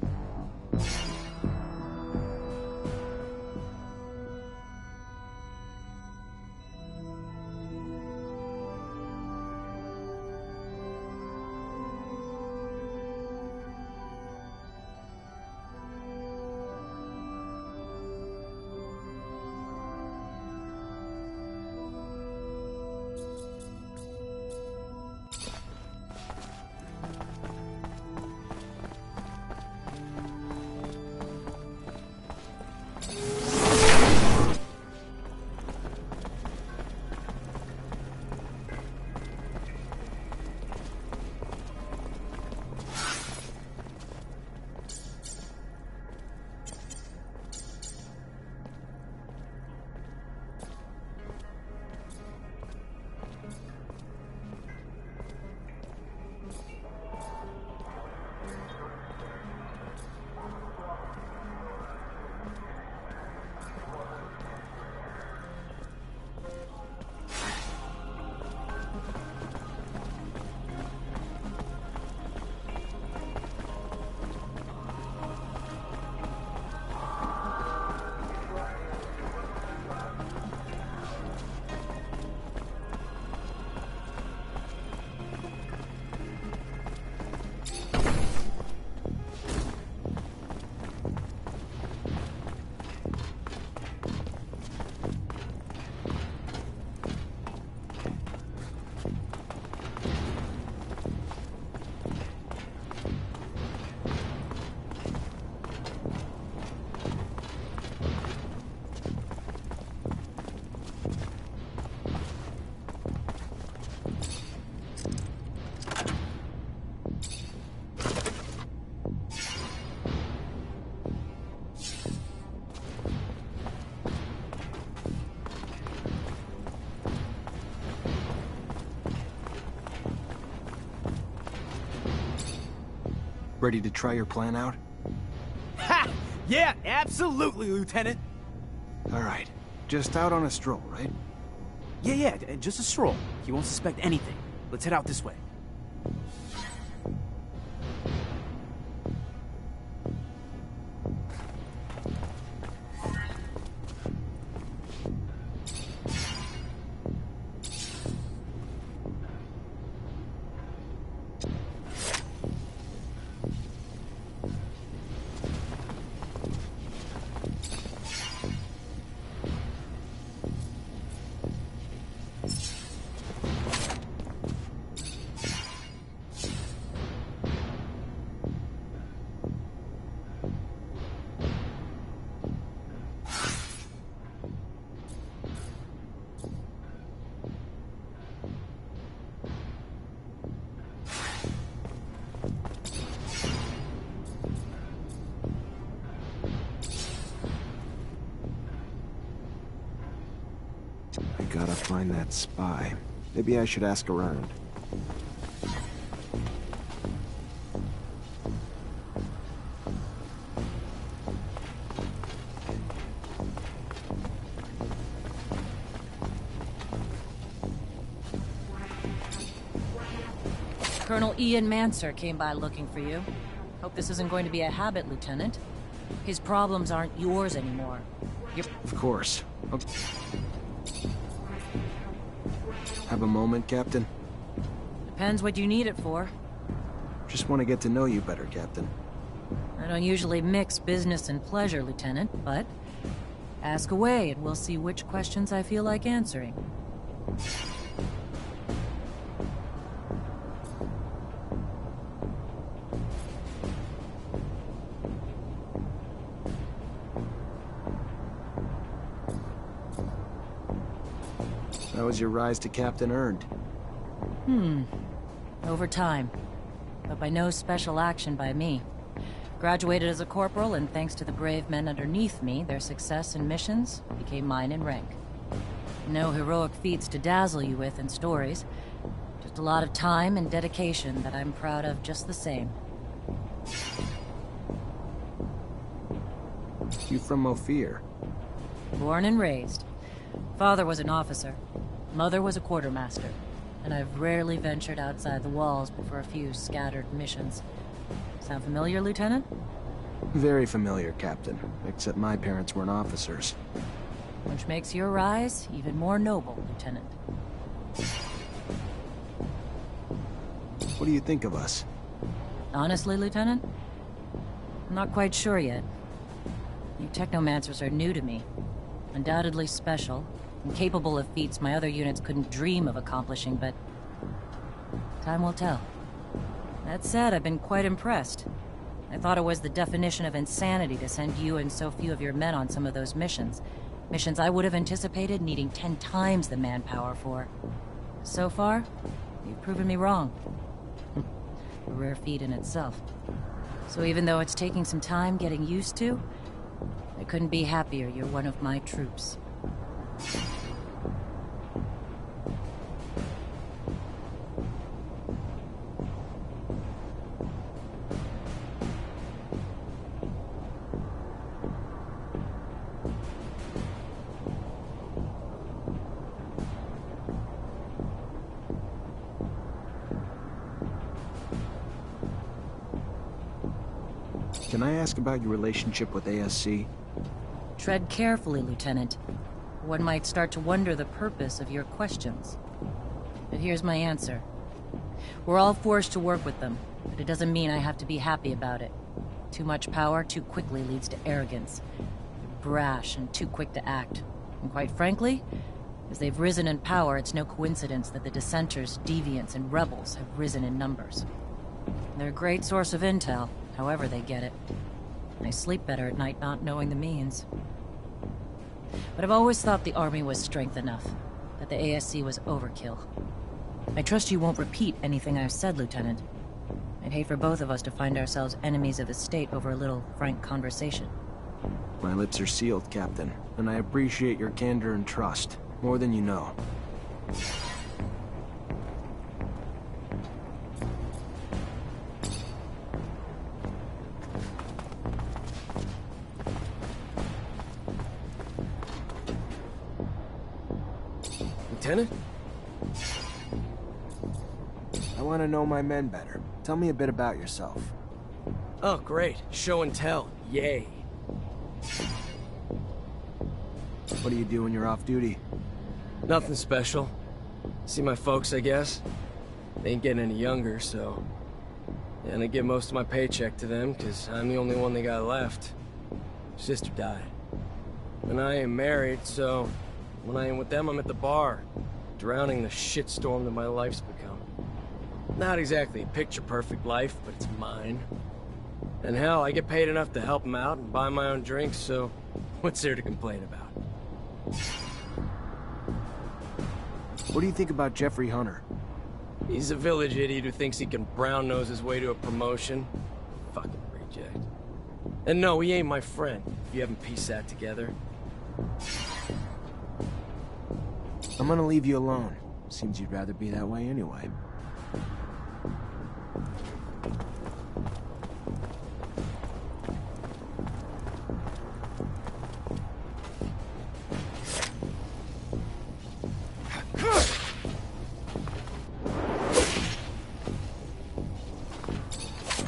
Ready to try your plan out? Ha! Yeah, absolutely, Lieutenant! Alright. Just out on a stroll, right? Yeah, just a stroll. He won't suspect anything. Let's head out this way. I gotta find that spy. Maybe I should ask around. Colonel Ian Manser came by looking for you. Hope this isn't going to be a habit, Lieutenant. His problems aren't yours anymore. Of course. Have a moment, Captain? Depends what you need it for. Just want to get to know you better, Captain. I don't usually mix business and pleasure, Lieutenant, but ask away and we'll see which questions I feel like answering. How was your rise to Captain earned? Over time. But by no special action by me. Graduated as a corporal, and thanks to the brave men underneath me, their success in missions became mine in rank. No heroic feats to dazzle you with in stories. Just a lot of time and dedication that I'm proud of just the same. You from Ophir? Born and raised. Father was an officer. Mother was a quartermaster. And I've rarely ventured outside the walls but for a few scattered missions. Sound familiar, Lieutenant? Very familiar, Captain. Except my parents weren't officers. Which makes your rise even more noble, Lieutenant. What do you think of us? Honestly, Lieutenant? I'm not quite sure yet. You technomancers are new to me. Undoubtedly special, and capable of feats my other units couldn't dream of accomplishing, but time will tell. That said, I've been quite impressed. I thought it was the definition of insanity to send you and so few of your men on some of those missions. Missions I would have anticipated needing 10 times the manpower for. So far, you've proven me wrong. A rare feat in itself. So even though it's taking some time getting used to, I couldn't be happier you're one of my troops. Can I ask about your relationship with ASC? Tread carefully, Lieutenant. One might start to wonder the purpose of your questions. But here's my answer. We're all forced to work with them, but it doesn't mean I have to be happy about it. Too much power too quickly leads to arrogance. They're brash and too quick to act. And quite frankly, as they've risen in power, it's no coincidence that the dissenters, deviants, and rebels have risen in numbers. They're a great source of intel, however they get it. I sleep better at night not knowing the means. But I've always thought the army was strength enough, that the ASC was overkill. I trust you won't repeat anything I've said, Lieutenant. I'd hate for both of us to find ourselves enemies of the state over a little frank conversation. My lips are sealed, Captain, and I appreciate your candor and trust, more than you know. Lieutenant? I want to know my men better. Tell me a bit about yourself. Oh, great. Show and tell. Yay. What do you do when you're off duty? Nothing special. See my folks, I guess. They ain't getting any younger, so... And I give most of my paycheck to them, because I'm the only one they got left. Sister died. And I ain't married, so... When I ain't with them, I'm at the bar, drowning the shitstorm that my life's become. Not exactly a picture-perfect life, but it's mine. And hell, I get paid enough to help them out and buy my own drinks, so... What's there to complain about? What do you think about Jeffrey Hunter? He's a village idiot who thinks he can brown-nose his way to a promotion. Fucking reject. And no, he ain't my friend, if you haven't pieced that together. I'm gonna leave you alone. Seems you'd rather be that way anyway.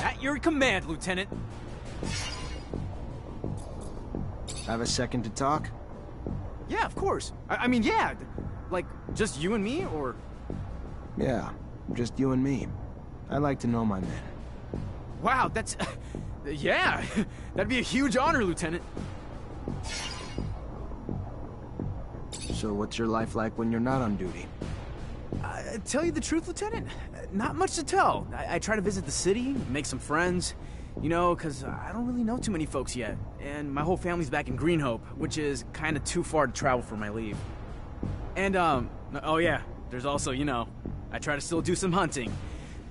At your command, Lieutenant. Have a second to talk? Yeah, of course. I mean, yeah. Like, just you and me, or...? Yeah, just you and me. I'd like to know my men. Wow, that's... yeah, that'd be a huge honor, Lieutenant. So what's your life like when you're not on duty? Tell you the truth, Lieutenant, not much to tell. I try to visit the city, make some friends, you know, because I don't really know too many folks yet. And my whole family's back in Greenhope, which is kind of too far to travel for my leave. And, oh yeah, there's also, you know, I try to still do some hunting.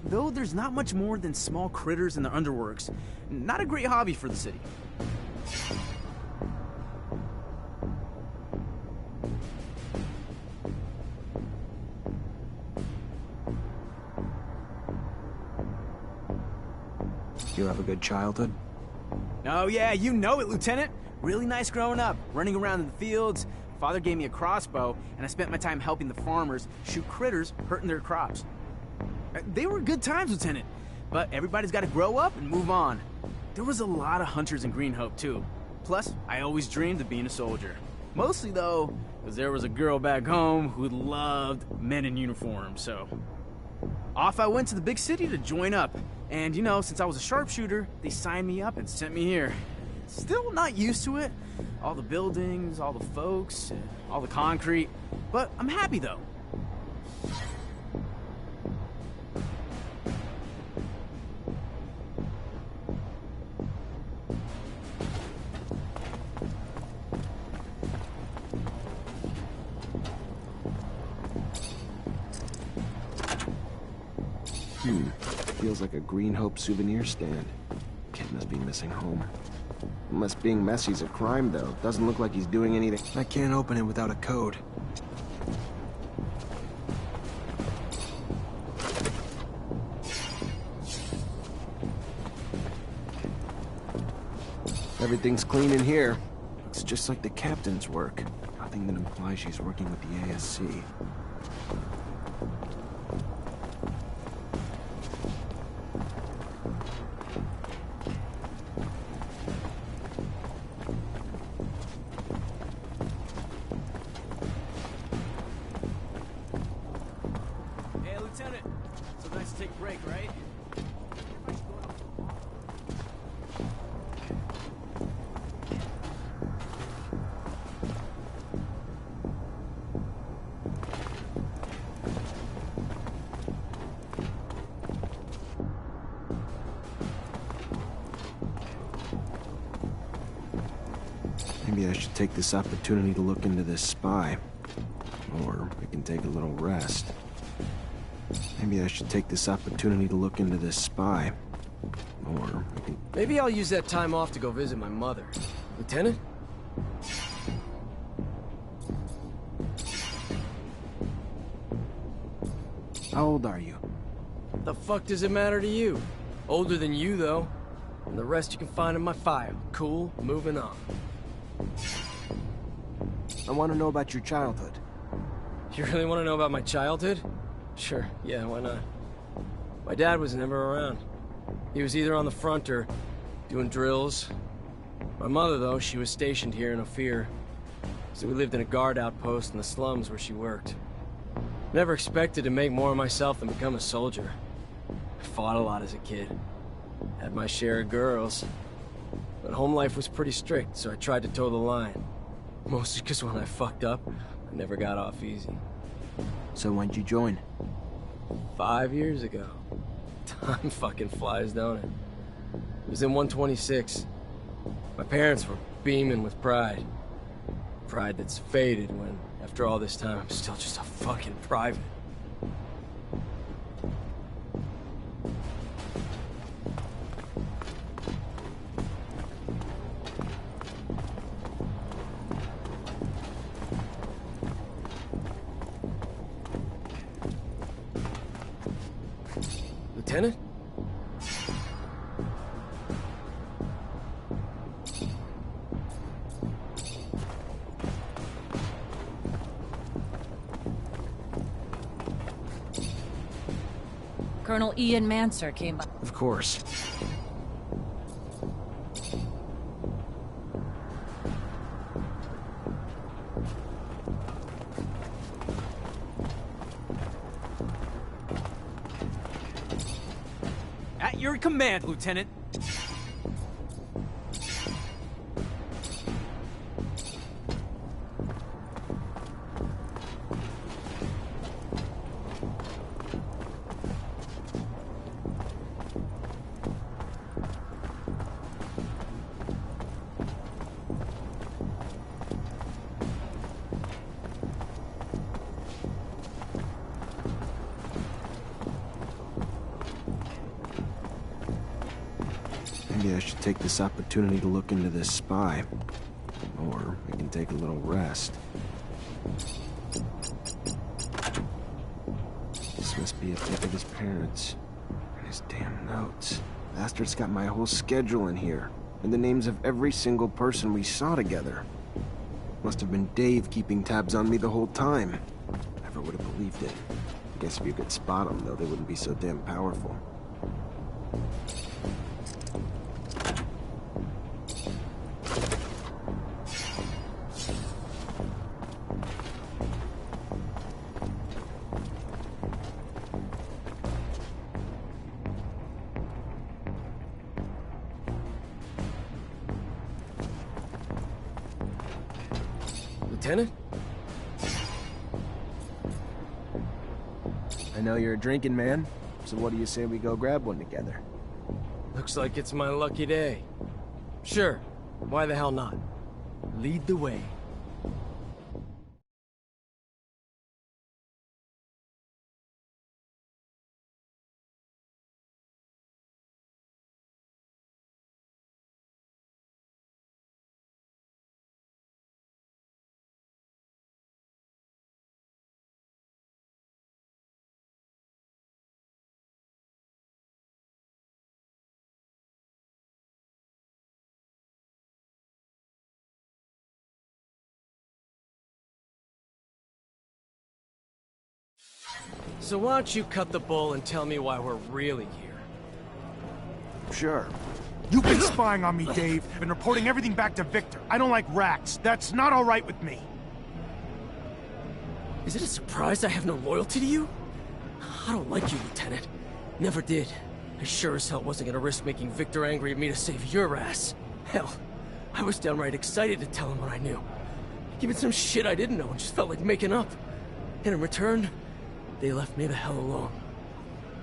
Though there's not much more than small critters in the underworks. Not a great hobby for the city. You have a good childhood? Oh yeah, you know it, Lieutenant. Really nice growing up, running around in the fields. Father gave me a crossbow, and I spent my time helping the farmers shoot critters hurting their crops. They were good times, Lieutenant, but everybody's got to grow up and move on. There was a lot of hunters in Greenhope, too. Plus, I always dreamed of being a soldier. Mostly, though, because there was a girl back home who loved men in uniform, so... Off I went to the big city to join up. And, you know, since I was a sharpshooter, they signed me up and sent me here. Still not used to it. All the buildings, all the folks, all the concrete. But I'm happy, though. Feels like a Greenhope souvenir stand. Kid must be missing home. Unless being messy's a crime, though. Doesn't look like he's doing anything. I can't open it without a code. Everything's clean in here. Looks just like the captain's work. Nothing that implies she's working with the ASC. Maybe I should take this opportunity to look into this spy. Or we can take a little rest. Maybe I should take this opportunity to look into this spy. Or we can... Maybe I'll use that time off to go visit my mother. Lieutenant? How old are you? The fuck does it matter to you? Older than you, though. And the rest you can find in my file. Cool, moving on. I want to know about your childhood. You really want to know about my childhood? Sure, yeah, why not? My dad was never around. He was either on the front or doing drills. My mother, though, she was stationed here in Ophir. So we lived in a guard outpost in the slums where she worked. Never expected to make more of myself than become a soldier. I fought a lot as a kid. Had my share of girls. But home life was pretty strict, so I tried to toe the line. Mostly because when I fucked up, I never got off easy. So when'd you join? 5 years ago. Time fucking flies, don't it? It was in 126. My parents were beaming with pride. Pride that's faded when, after all this time, I'm still just a fucking private. Lieutenant? Colonel Ian Manser came by. Of course. At your command, Lieutenant. Maybe I should take this opportunity to look into this spy. Or I can take a little rest. This must be a pic of his parents. And his damn notes. Bastard's got my whole schedule in here. And the names of every single person we saw together. Must have been Dave keeping tabs on me the whole time. Never would have believed it. I guess if you could spot them, though, they wouldn't be so damn powerful. Lieutenant? I know you're a drinking man, so what do you say we go grab one together? Looks like it's my lucky day. Sure, why the hell not? Lead the way. So why don't you cut the bull and tell me why we're really here? Sure. You've been spying on me, Dave, and reporting everything back to Victor. I don't like rats. That's not all right with me. Is it a surprise I have no loyalty to you? I don't like you, Lieutenant. Never did. I sure as hell wasn't gonna risk making Victor angry at me to save your ass. Hell, I was downright excited to tell him what I knew. Given some shit I didn't know and just felt like making up. And in return, they left me the hell alone.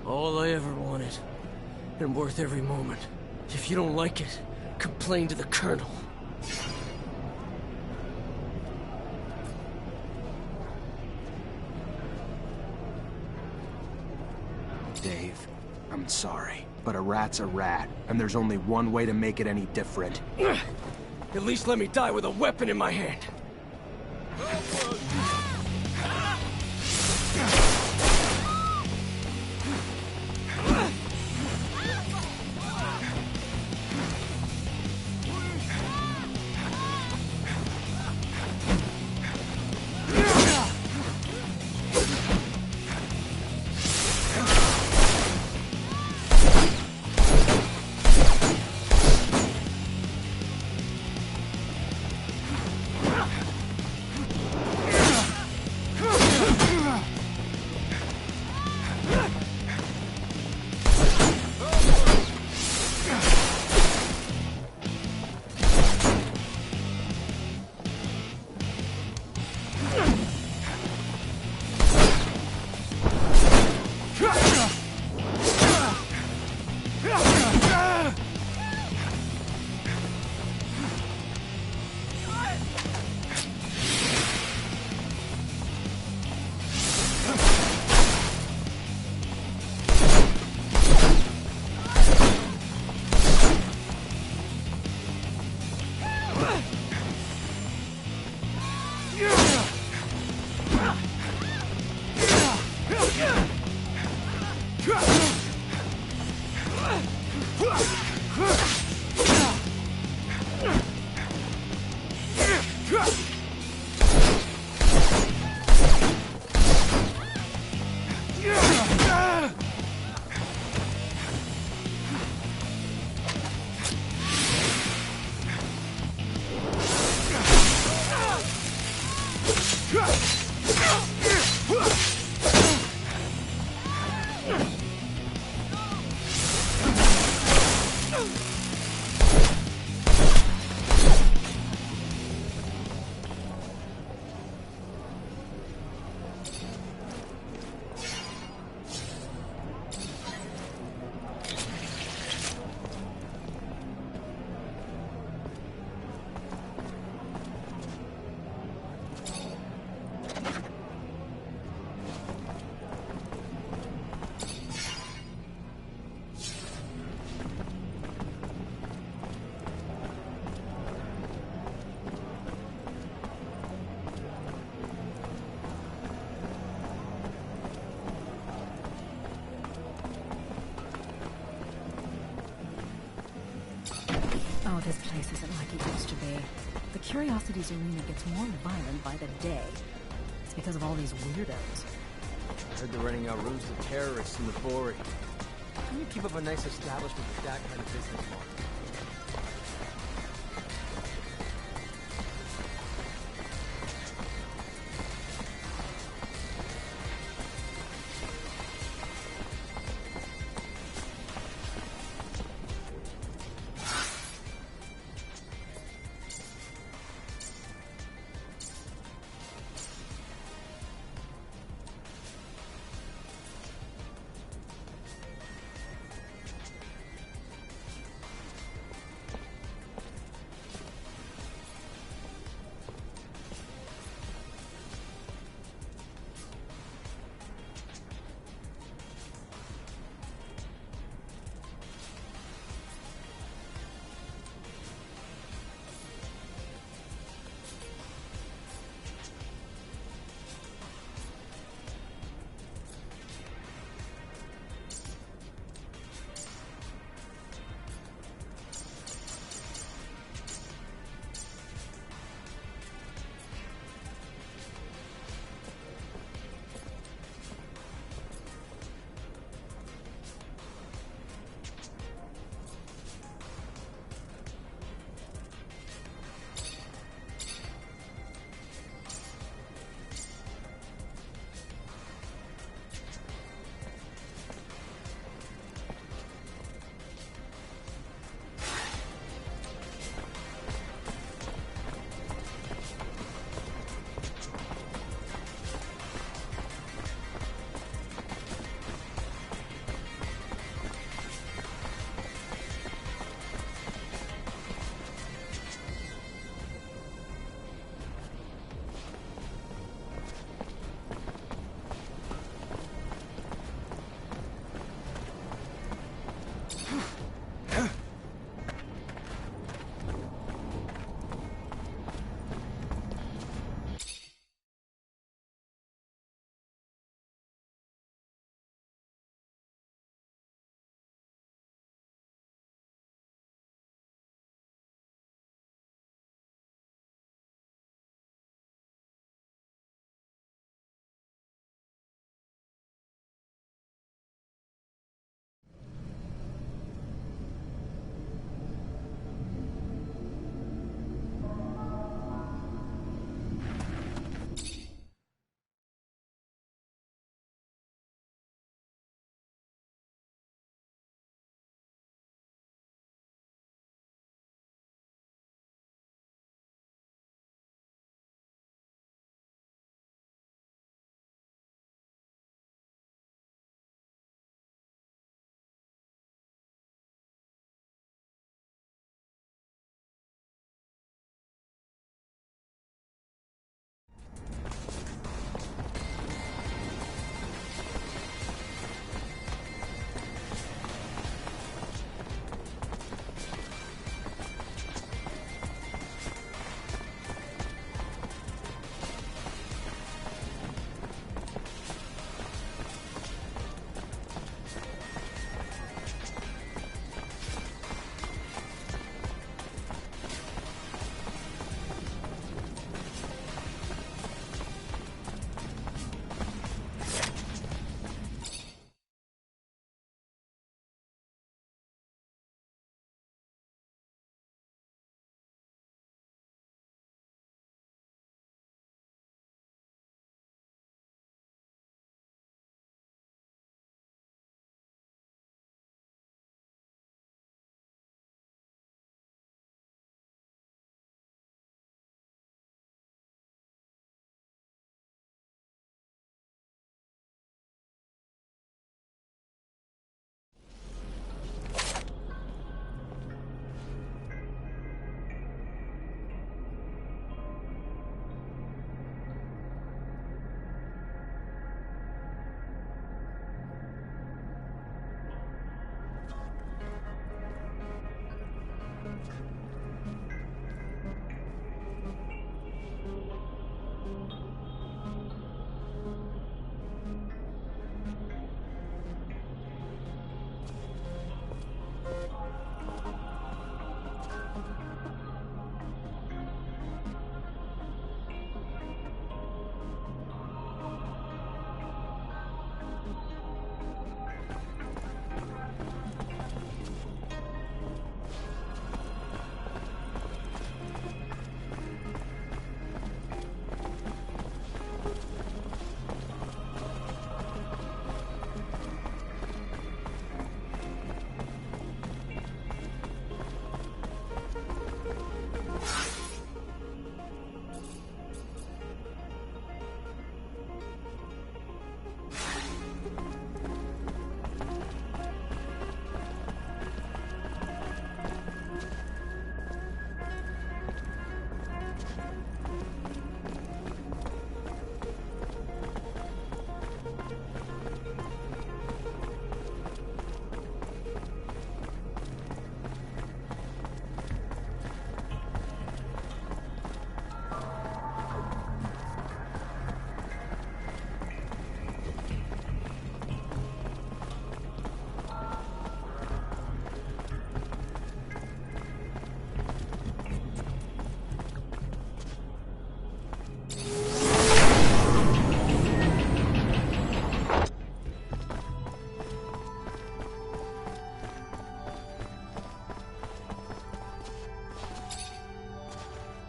All I ever wanted. And worth every moment. If you don't like it, complain to the Colonel. Dave, I'm sorry, but a rat's a rat, and there's only one way to make it any different. At least let me die with a weapon in my hand. Oh, this place isn't like it used to be. The Curiosities Arena gets more violent by the day. It's because of all these weirdos. I heard they're renting out rooms to terrorists in the Fori. How can you keep up a nice establishment with that kind of business model?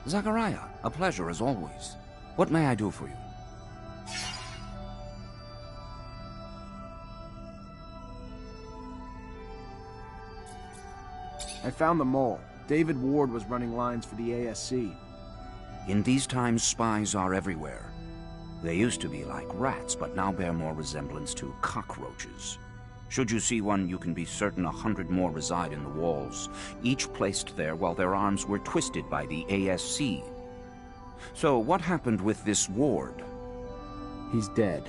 Zachariah, a pleasure as always. What may I do for you? I found the mole. David Ward was running lines for the ASC. In these times, spies are everywhere. They used to be like rats, but now bear more resemblance to cockroaches. Should you see one, you can be certain 100 more reside in the walls, each placed there while their arms were twisted by the ASC. So what happened with this Ward? He's dead.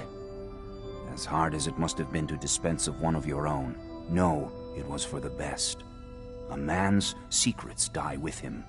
As hard as it must have been to dispense of one of your own, no, it was for the best. A man's secrets die with him.